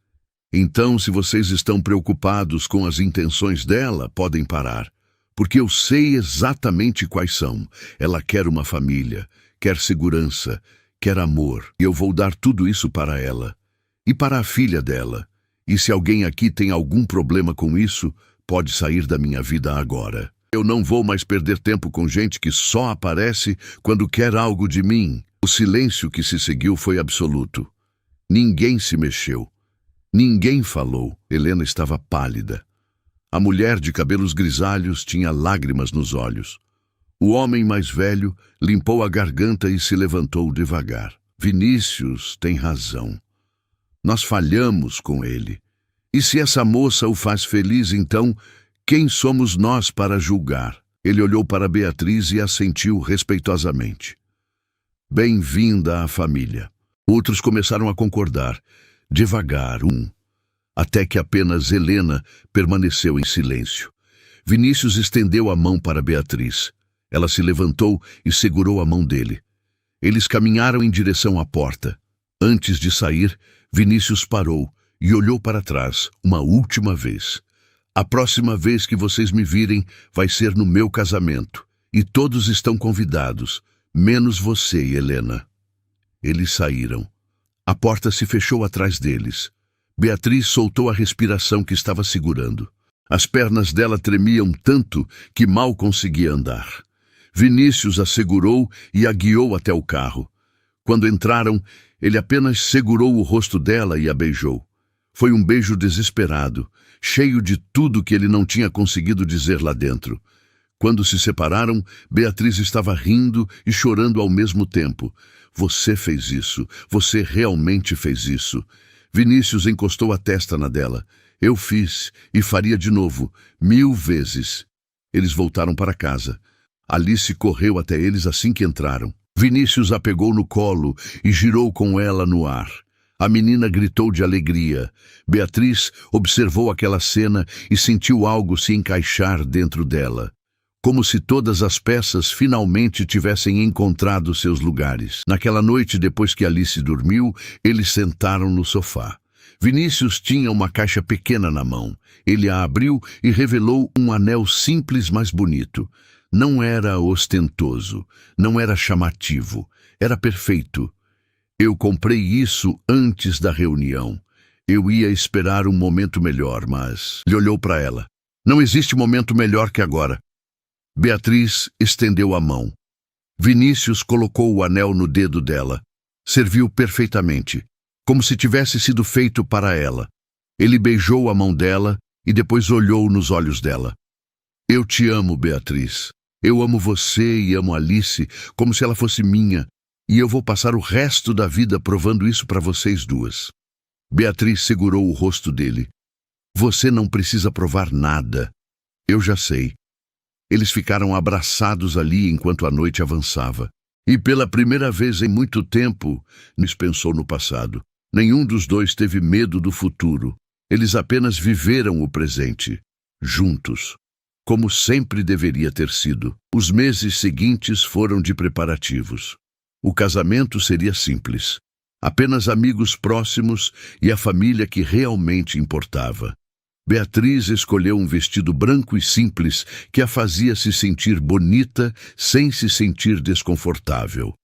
Então, se vocês estão preocupados com as intenções dela, podem parar, porque eu sei exatamente quais são. Ela quer uma família, quer segurança, quer amor, e eu vou dar tudo isso para ela e para a filha dela. E se alguém aqui tem algum problema com isso, pode sair da minha vida agora. Eu não vou mais perder tempo com gente que só aparece quando quer algo de mim. O silêncio que se seguiu foi absoluto. Ninguém se mexeu. Ninguém falou. Helena estava pálida. A mulher de cabelos grisalhos tinha lágrimas nos olhos. O homem mais velho limpou a garganta e se levantou devagar. Vinícius tem razão. Nós falhamos com ele. E se essa moça o faz feliz, então, quem somos nós para julgar? Ele olhou para Beatriz e assentiu respeitosamente. Bem-vinda à família. Outros começaram a concordar, devagar, até que apenas Helena permaneceu em silêncio. Vinícius estendeu a mão para Beatriz. Ela se levantou e segurou a mão dele. Eles caminharam em direção à porta. Antes de sair, Vinícius parou e olhou para trás uma última vez. A próxima vez que vocês me virem vai ser no meu casamento, e todos estão convidados, menos você, Helena. Eles saíram. A porta se fechou atrás deles. Beatriz soltou a respiração que estava segurando. As pernas dela tremiam tanto que mal conseguia andar. Vinícius a segurou e a guiou até o carro. Quando entraram, ele apenas segurou o rosto dela e a beijou. Foi um beijo desesperado, cheio de tudo que ele não tinha conseguido dizer lá dentro. Quando se separaram, Beatriz estava rindo e chorando ao mesmo tempo. Você fez isso. Você realmente fez isso. Vinícius encostou a testa na dela. Eu fiz e faria de novo, 1000 vezes. Eles voltaram para casa. Alice correu até eles assim que entraram. Vinícius a pegou no colo e girou com ela no ar. A menina gritou de alegria. Beatriz observou aquela cena e sentiu algo se encaixar dentro dela. Como se todas as peças finalmente tivessem encontrado seus lugares. Naquela noite, depois que Alice dormiu, eles sentaram no sofá. Vinícius tinha uma caixa pequena na mão. Ele a abriu e revelou um anel simples, mas bonito. Não era ostentoso, não era chamativo, era perfeito. Eu comprei isso antes da reunião. Eu ia esperar um momento melhor, mas... Ele olhou para ela. Não existe momento melhor que agora. Beatriz estendeu a mão. Vinícius colocou o anel no dedo dela. Serviu perfeitamente, como se tivesse sido feito para ela. Ele beijou a mão dela e depois olhou nos olhos dela. Eu te amo, Beatriz. Eu amo você e amo Alice como se ela fosse minha, e eu vou passar o resto da vida provando isso para vocês duas. Beatriz segurou o rosto dele. Você não precisa provar nada. Eu já sei. Eles ficaram abraçados ali enquanto a noite avançava. E pela primeira vez em muito tempo, Nis pensou no passado. Nenhum dos dois teve medo do futuro. Eles apenas viveram o presente, juntos, como sempre deveria ter sido. Os meses seguintes foram de preparativos. O casamento seria simples. Apenas amigos próximos e a família que realmente importava. Beatriz escolheu um vestido branco e simples que a fazia se sentir bonita sem se sentir desconfortável.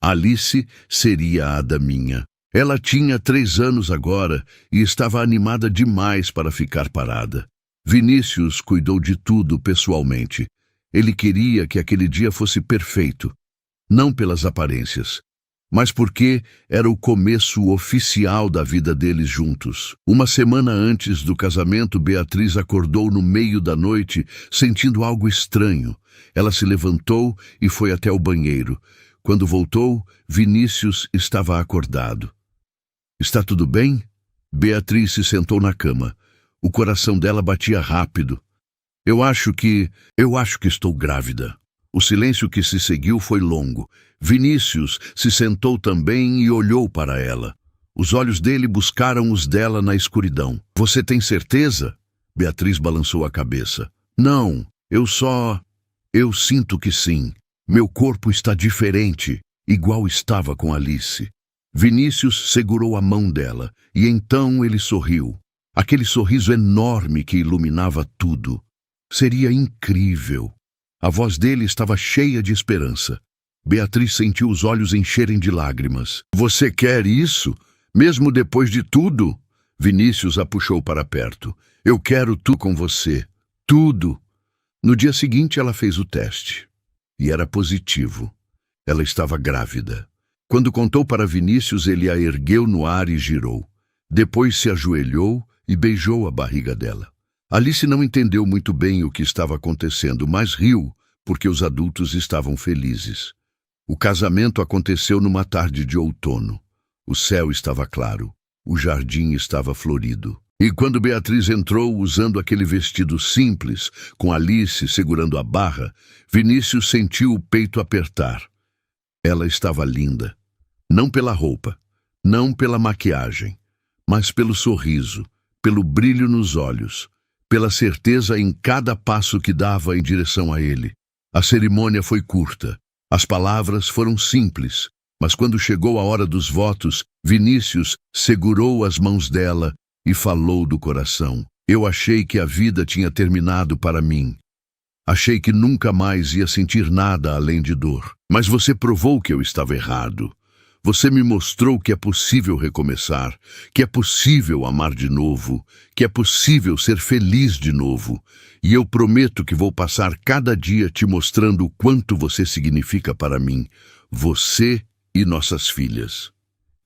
Alice seria a daminha. Ela tinha 3 anos agora e estava animada demais para ficar parada. Vinícius cuidou de tudo pessoalmente. Ele queria que aquele dia fosse perfeito, não pelas aparências, mas porque era o começo oficial da vida deles juntos. Uma semana antes do casamento, Beatriz acordou no meio da noite, sentindo algo estranho. Ela se levantou e foi até o banheiro. Quando voltou, Vinícius estava acordado. Está tudo bem? Beatriz se sentou na cama. O coração dela batia rápido. Eu acho que estou grávida. O silêncio que se seguiu foi longo. Vinícius se sentou também e olhou para ela. Os olhos dele buscaram os dela na escuridão. Você tem certeza? Beatriz balançou a cabeça. Não, eu sinto que sim. Meu corpo está diferente, igual estava com Alice. Vinícius segurou a mão dela e então ele sorriu. Aquele sorriso enorme que iluminava tudo. Seria incrível. A voz dele estava cheia de esperança. Beatriz sentiu os olhos encherem de lágrimas. Você quer isso? Mesmo depois de tudo? Vinícius a puxou para perto. Eu quero tudo com você. Tudo. No dia seguinte ela fez o teste. E era positivo. Ela estava grávida. Quando contou para Vinícius, ele a ergueu no ar e girou. Depois se ajoelhou e beijou a barriga dela. Alice não entendeu muito bem o que estava acontecendo, mas riu, porque os adultos estavam felizes. O casamento aconteceu numa tarde de outono. O céu estava claro, o jardim estava florido. E quando Beatriz entrou usando aquele vestido simples, com Alice segurando a barra, Vinícius sentiu o peito apertar. Ela estava linda. Não pela roupa, não pela maquiagem, mas pelo sorriso, pelo brilho nos olhos, pela certeza em cada passo que dava em direção a ele. A cerimônia foi curta, as palavras foram simples, mas quando chegou a hora dos votos, Vinícius segurou as mãos dela e falou do coração. Eu achei que a vida tinha terminado para mim. Achei que nunca mais ia sentir nada além de dor. Mas você provou que eu estava errado. Você me mostrou que é possível recomeçar, que é possível amar de novo, que é possível ser feliz de novo. E eu prometo que vou passar cada dia te mostrando o quanto você significa para mim, você e nossas filhas.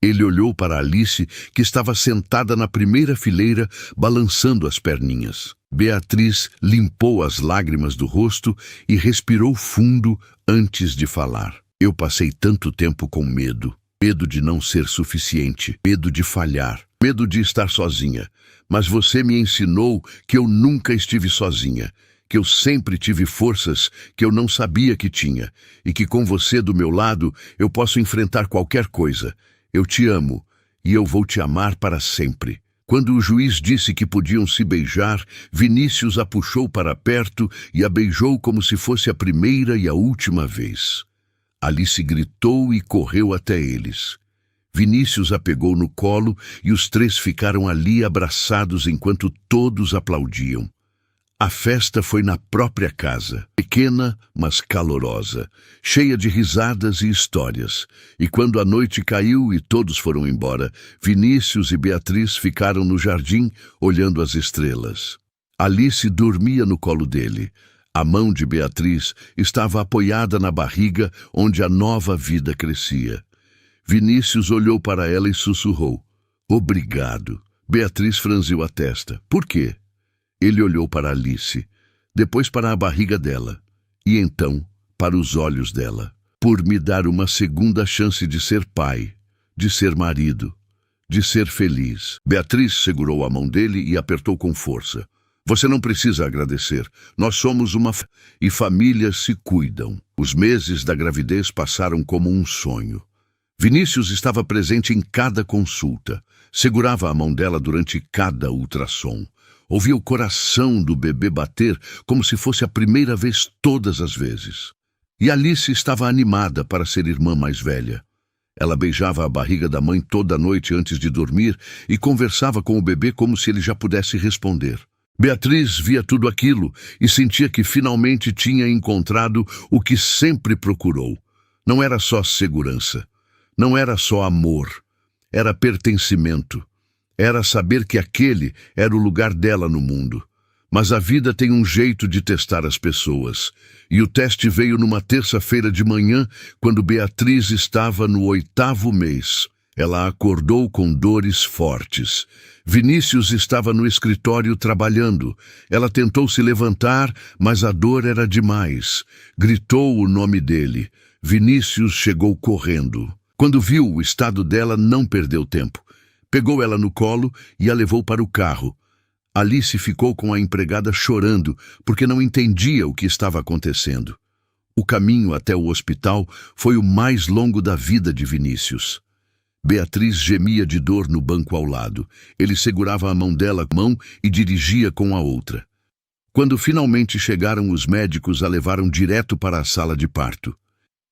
Ele olhou para Alice, que estava sentada na primeira fileira, balançando as perninhas. Beatriz limpou as lágrimas do rosto e respirou fundo antes de falar. Eu passei tanto tempo com medo. Medo de não ser suficiente, medo de falhar, medo de estar sozinha. Mas você me ensinou que eu nunca estive sozinha, que eu sempre tive forças que eu não sabia que tinha, e que com você do meu lado eu posso enfrentar qualquer coisa. Eu te amo, e eu vou te amar para sempre. Quando o juiz disse que podiam se beijar, Vinícius a puxou para perto e a beijou como se fosse a primeira e a última vez. Alice gritou e correu até eles. Vinícius a pegou no colo e os três ficaram ali abraçados enquanto todos aplaudiam. A festa foi na própria casa, pequena, mas calorosa, cheia de risadas e histórias. E quando a noite caiu e todos foram embora, Vinícius e Beatriz ficaram no jardim, olhando as estrelas. Alice dormia no colo dele. A mão de Beatriz estava apoiada na barriga, onde a nova vida crescia. Vinícius olhou para ela e sussurrou: "Obrigado." Beatriz franziu a testa. "Por quê?" Ele olhou para Alice, depois para a barriga dela, e então para os olhos dela. "Por me dar uma segunda chance de ser pai, de ser marido, de ser feliz." Beatriz segurou a mão dele e apertou com força. "Você não precisa agradecer. Nós somos e famílias se cuidam." Os meses da gravidez passaram como um sonho. Vinícius estava presente em cada consulta. Segurava a mão dela durante cada ultrassom. Ouvia o coração do bebê bater como se fosse a primeira vez todas as vezes. E Alice estava animada para ser irmã mais velha. Ela beijava a barriga da mãe toda noite antes de dormir e conversava com o bebê como se ele já pudesse responder. Beatriz via tudo aquilo e sentia que finalmente tinha encontrado o que sempre procurou. Não era só segurança, não era só amor, era pertencimento. Era saber que aquele era o lugar dela no mundo. Mas a vida tem um jeito de testar as pessoas. E o teste veio numa terça-feira de manhã, quando Beatriz estava no 8º mês. Ela acordou com dores fortes. Vinícius estava no escritório trabalhando. Ela tentou se levantar, mas a dor era demais. Gritou o nome dele. Vinícius chegou correndo. Quando viu o estado dela, não perdeu tempo. Pegou ela no colo e a levou para o carro. Alice ficou com a empregada chorando, porque não entendia o que estava acontecendo. O caminho até o hospital foi o mais longo da vida de Vinícius. Beatriz gemia de dor no banco ao lado. Ele segurava a mão dela com a mão e dirigia com a outra. Quando finalmente chegaram, os médicos a levaram direto para a sala de parto.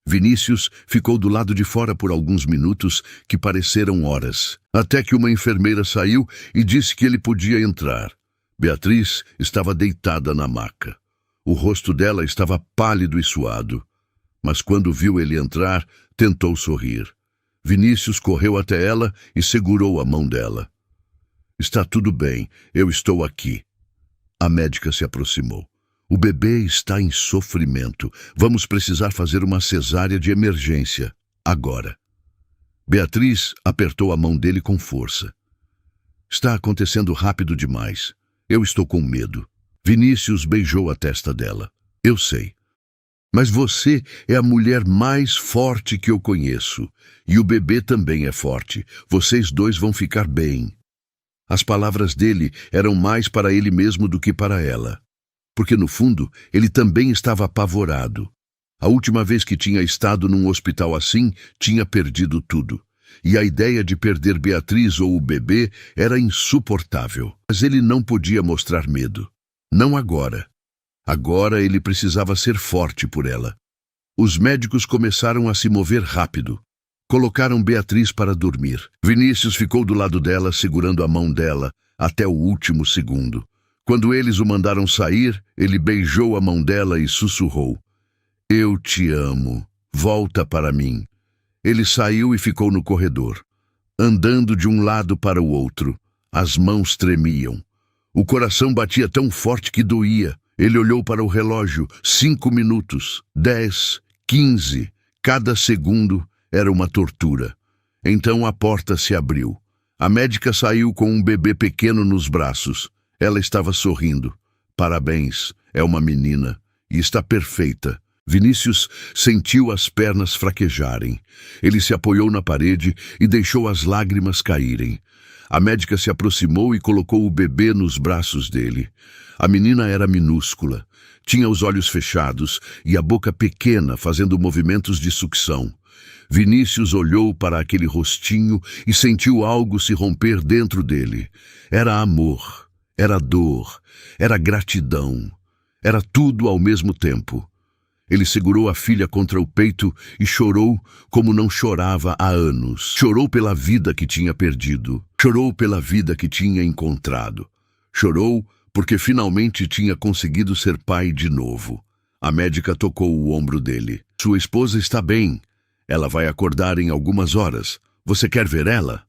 Vinícius ficou do lado de fora por alguns minutos que pareceram horas, até que uma enfermeira saiu e disse que ele podia entrar. Beatriz estava deitada na maca. O rosto dela estava pálido e suado, mas quando viu ele entrar, tentou sorrir. Vinícius correu até ela e segurou a mão dela. "Está tudo bem, eu estou aqui." A médica se aproximou. "O bebê está em sofrimento. Vamos precisar fazer uma cesárea de emergência, agora." Beatriz apertou a mão dele com força. "Está acontecendo rápido demais. Eu estou com medo." Vinícius beijou a testa dela. "Eu sei. Mas você é a mulher mais forte que eu conheço. E o bebê também é forte. Vocês dois vão ficar bem." As palavras dele eram mais para ele mesmo do que para ela. Porque, no fundo, ele também estava apavorado. A última vez que tinha estado num hospital assim, tinha perdido tudo. E a ideia de perder Beatriz ou o bebê era insuportável. Mas ele não podia mostrar medo. Não agora. Agora ele precisava ser forte por ela. Os médicos começaram a se mover rápido. Colocaram Beatriz para dormir. Vinícius ficou do lado dela, segurando a mão dela, até o último segundo. Quando eles o mandaram sair, ele beijou a mão dela e sussurrou: "Eu te amo. Volta para mim." Ele saiu e ficou no corredor, andando de um lado para o outro. As mãos tremiam. O coração batia tão forte que doía. Ele olhou para o relógio. 5 minutos, 10, 15. Cada segundo era uma tortura. Então a porta se abriu. A médica saiu com um bebê pequeno nos braços. Ela estava sorrindo. Parabéns, é uma menina e está perfeita. Vinícius sentiu as pernas fraquejarem. Ele se apoiou na parede e deixou as lágrimas caírem. A médica se aproximou e colocou o bebê nos braços dele. A menina era minúscula. Tinha os olhos fechados e a boca pequena, fazendo movimentos de sucção. Vinícius olhou para aquele rostinho e sentiu algo se romper dentro dele. Era amor, era dor, era gratidão. Era tudo ao mesmo tempo. Ele segurou a filha contra o peito e chorou como não chorava há anos. Chorou pela vida que tinha perdido. Chorou pela vida que tinha encontrado. Chorou porque finalmente tinha conseguido ser pai de novo. A médica tocou o ombro dele. Sua esposa está bem. Ela vai acordar em algumas horas. Você quer ver ela?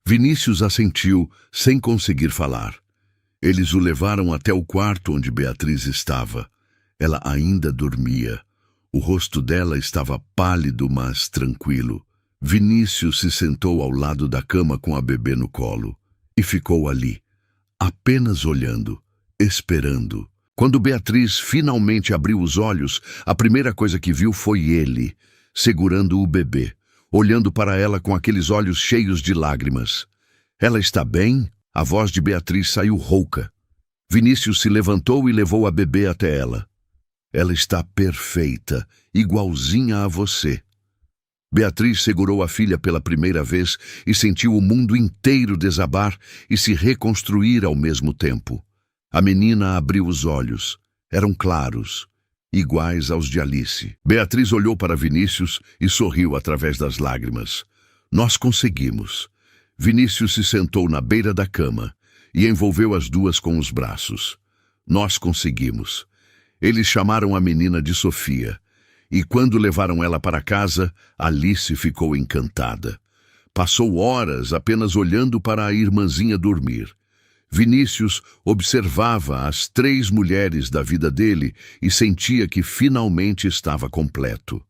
Vinícius assentiu, sem conseguir falar. Eles o levaram até o quarto onde Beatriz estava. Ela ainda dormia. O rosto dela estava pálido, mas tranquilo. Vinícius se sentou ao lado da cama com a bebê no colo e ficou ali, apenas olhando, esperando. Quando Beatriz finalmente abriu os olhos, a primeira coisa que viu foi ele, segurando o bebê, olhando para ela com aqueles olhos cheios de lágrimas. Ela está bem? A voz de Beatriz saiu rouca. Vinícius se levantou e levou a bebê até ela. Ela está perfeita, igualzinha a você. Beatriz segurou a filha pela primeira vez e sentiu o mundo inteiro desabar e se reconstruir ao mesmo tempo. A menina abriu os olhos. Eram claros, iguais aos de Alice. Beatriz olhou para Vinícius e sorriu através das lágrimas. Nós conseguimos. Vinícius se sentou na beira da cama e envolveu as duas com os braços. Nós conseguimos. Eles chamaram a menina de Sofia, e quando levaram ela para casa, Alice ficou encantada. Passou horas apenas olhando para a irmãzinha dormir. Vinícius observava as 3 mulheres da vida dele e sentia que finalmente estava completo.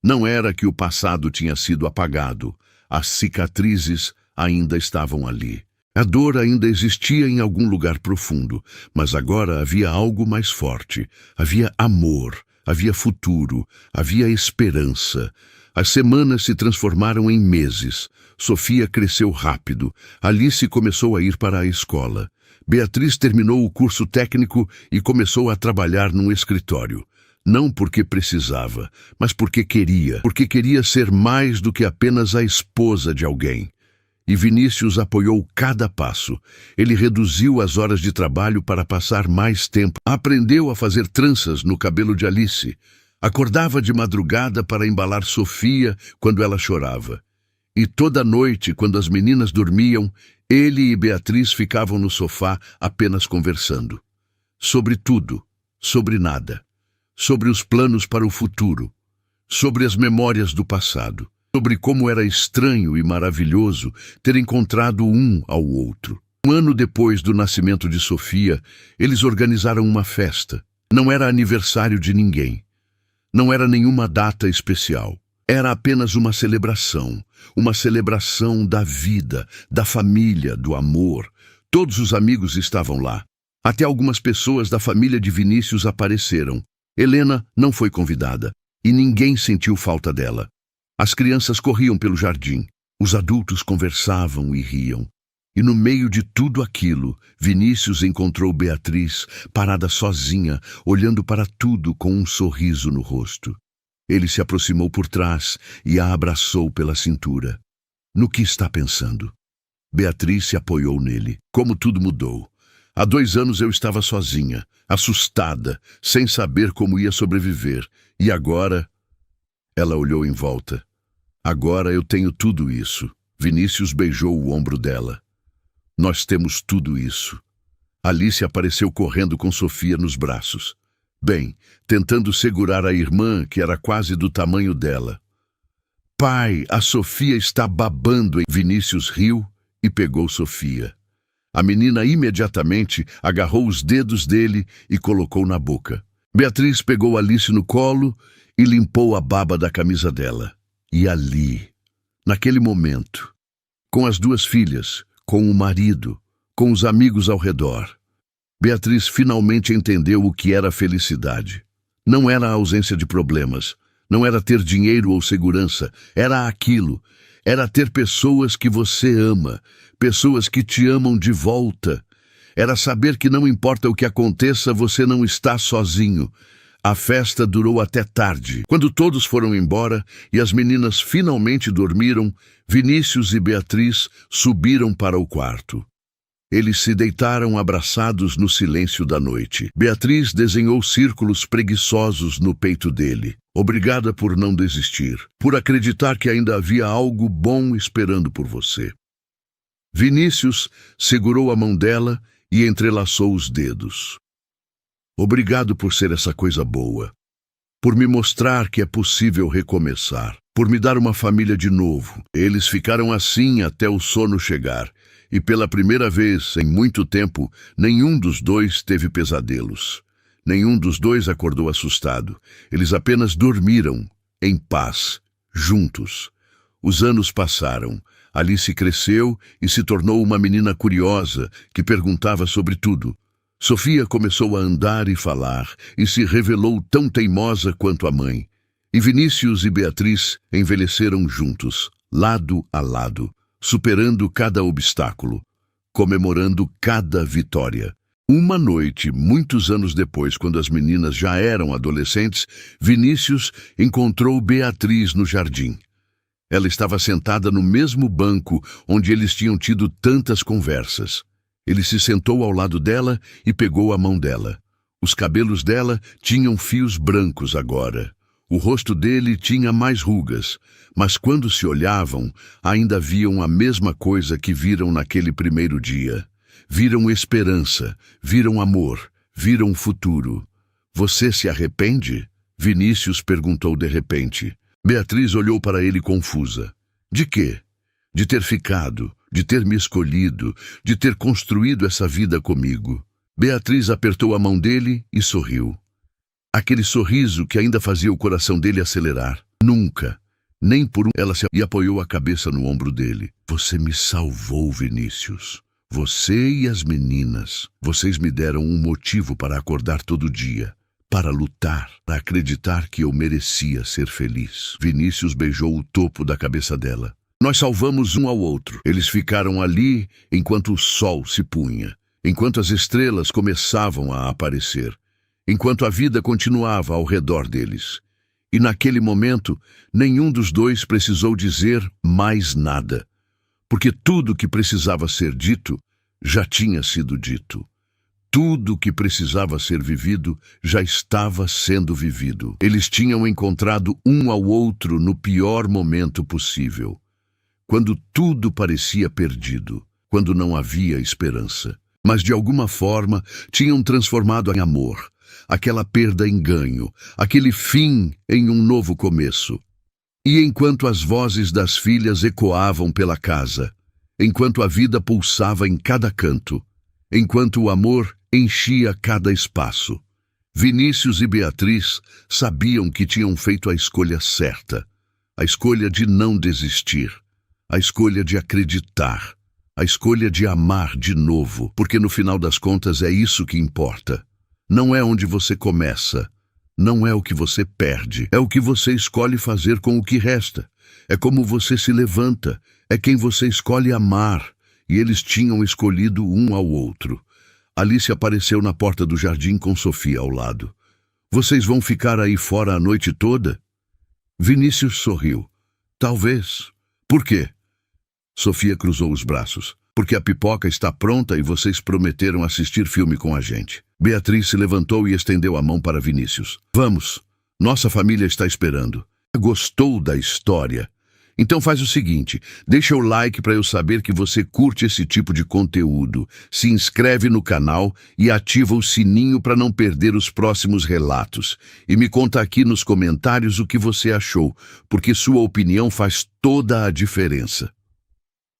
Não era que o passado tinha sido apagado, as cicatrizes ainda estavam ali. A dor ainda existia em algum lugar profundo, mas agora havia algo mais forte. Havia amor, havia futuro, havia esperança. As semanas se transformaram em meses. Sofia cresceu rápido. Alice começou a ir para a escola. Beatriz terminou o curso técnico e começou a trabalhar num escritório. Não porque precisava, mas porque queria ser mais do que apenas a esposa de alguém. E Vinícius apoiou cada passo. Ele reduziu as horas de trabalho para passar mais tempo. Aprendeu a fazer tranças no cabelo de Alice. Acordava de madrugada para embalar Sofia quando ela chorava. E toda noite, quando as meninas dormiam, ele e Beatriz ficavam no sofá apenas conversando. Sobre tudo, sobre nada. Sobre os planos para o futuro. Sobre as memórias do passado. Sobre como era estranho e maravilhoso ter encontrado um ao outro. Um ano depois do nascimento de Sofia, eles organizaram uma festa. Não era aniversário de ninguém. Não era nenhuma data especial. Era apenas uma celebração da vida, da família, do amor. Todos os amigos estavam lá. Até algumas pessoas da família de Vinícius apareceram. Helena não foi convidada e ninguém sentiu falta dela. As crianças corriam pelo jardim, os adultos conversavam e riam. E no meio de tudo aquilo, Vinícius encontrou Beatriz, parada sozinha, olhando para tudo com um sorriso no rosto. Ele se aproximou por trás e a abraçou pela cintura. No que está pensando? Beatriz se apoiou nele. Como tudo mudou. Há 2 anos eu estava sozinha, assustada, sem saber como ia sobreviver. E agora... Ela olhou em volta. Agora eu tenho tudo isso. Vinícius beijou o ombro dela. Nós temos tudo isso. Alice apareceu correndo com Sofia nos braços. Bem, tentando segurar a irmã, que era quase do tamanho dela. Pai, a Sofia está babando. Vinícius riu e pegou Sofia. A menina imediatamente agarrou os dedos dele e colocou na boca. Beatriz pegou Alice no colo e limpou a baba da camisa dela. E ali, naquele momento, com as 2 filhas, com o marido, com os amigos ao redor, Beatriz finalmente entendeu o que era felicidade. Não era a ausência de problemas, não era ter dinheiro ou segurança, era aquilo. Era ter pessoas que você ama, pessoas que te amam de volta. Era saber que não importa o que aconteça, você não está sozinho. A festa durou até tarde. Quando todos foram embora e as meninas finalmente dormiram, Vinícius e Beatriz subiram para o quarto. Eles se deitaram abraçados no silêncio da noite. Beatriz desenhou círculos preguiçosos no peito dele. Obrigada por não desistir, por acreditar que ainda havia algo bom esperando por você. Vinícius segurou a mão dela e entrelaçou os dedos. Obrigado por ser essa coisa boa, por me mostrar que é possível recomeçar, por me dar uma família de novo. Eles ficaram assim até o sono chegar, e pela primeira vez em muito tempo, nenhum dos dois teve pesadelos. Nenhum dos dois acordou assustado. Eles apenas dormiram, em paz, juntos. Os anos passaram. Alice cresceu e se tornou uma menina curiosa que perguntava sobre tudo. Sofia começou a andar e falar e se revelou tão teimosa quanto a mãe. E Vinícius e Beatriz envelheceram juntos, lado a lado, superando cada obstáculo, comemorando cada vitória. Uma noite, muitos anos depois, quando as meninas já eram adolescentes, Vinícius encontrou Beatriz no jardim. Ela estava sentada no mesmo banco onde eles tinham tido tantas conversas. Ele se sentou ao lado dela e pegou a mão dela. Os cabelos dela tinham fios brancos agora. O rosto dele tinha mais rugas, mas quando se olhavam, ainda viam a mesma coisa que viram naquele primeiro dia. Viram esperança, viram amor, viram futuro. Você se arrepende? Vinícius perguntou de repente. Beatriz olhou para ele confusa. De quê? De ter ficado, de ter me escolhido, de ter construído essa vida comigo. Beatriz apertou a mão dele e sorriu. Aquele sorriso que ainda fazia o coração dele acelerar. Nunca, nem por um, ela se apoiou a cabeça no ombro dele. Você me salvou, Vinícius. Você e as meninas. Vocês me deram um motivo para acordar todo dia. Para lutar, para acreditar que eu merecia ser feliz. Vinícius beijou o topo da cabeça dela. Nós salvamos um ao outro. Eles ficaram ali enquanto o sol se punha, enquanto as estrelas começavam a aparecer, enquanto a vida continuava ao redor deles. E naquele momento, nenhum dos dois precisou dizer mais nada, porque tudo que precisava ser dito já tinha sido dito. Tudo que precisava ser vivido já estava sendo vivido. Eles tinham encontrado um ao outro no pior momento possível, quando tudo parecia perdido, quando não havia esperança. Mas de alguma forma tinham transformado em amor, aquela perda em ganho, aquele fim em um novo começo. E enquanto as vozes das filhas ecoavam pela casa, enquanto a vida pulsava em cada canto, enquanto o amor enchia cada espaço, Vinícius e Beatriz sabiam que tinham feito a escolha certa, a escolha de não desistir, a escolha de acreditar, a escolha de amar de novo, porque no final das contas é isso que importa. Não é onde você começa, não é o que você perde, é o que você escolhe fazer com o que resta. É como você se levanta, é quem você escolhe amar, e eles tinham escolhido um ao outro. Alice apareceu na porta do jardim com Sofia ao lado. Vocês vão ficar aí fora a noite toda? Vinícius sorriu. Talvez. Por quê? Sofia cruzou os braços. Porque a pipoca está pronta e vocês prometeram assistir filme com a gente. Beatriz se levantou e estendeu a mão para Vinícius. Vamos, nossa família está esperando. Gostou da história? Então faz o seguinte, deixa o like para eu saber que você curte esse tipo de conteúdo, se inscreve no canal e ativa o sininho para não perder os próximos relatos. E me conta aqui nos comentários o que você achou, porque sua opinião faz toda a diferença.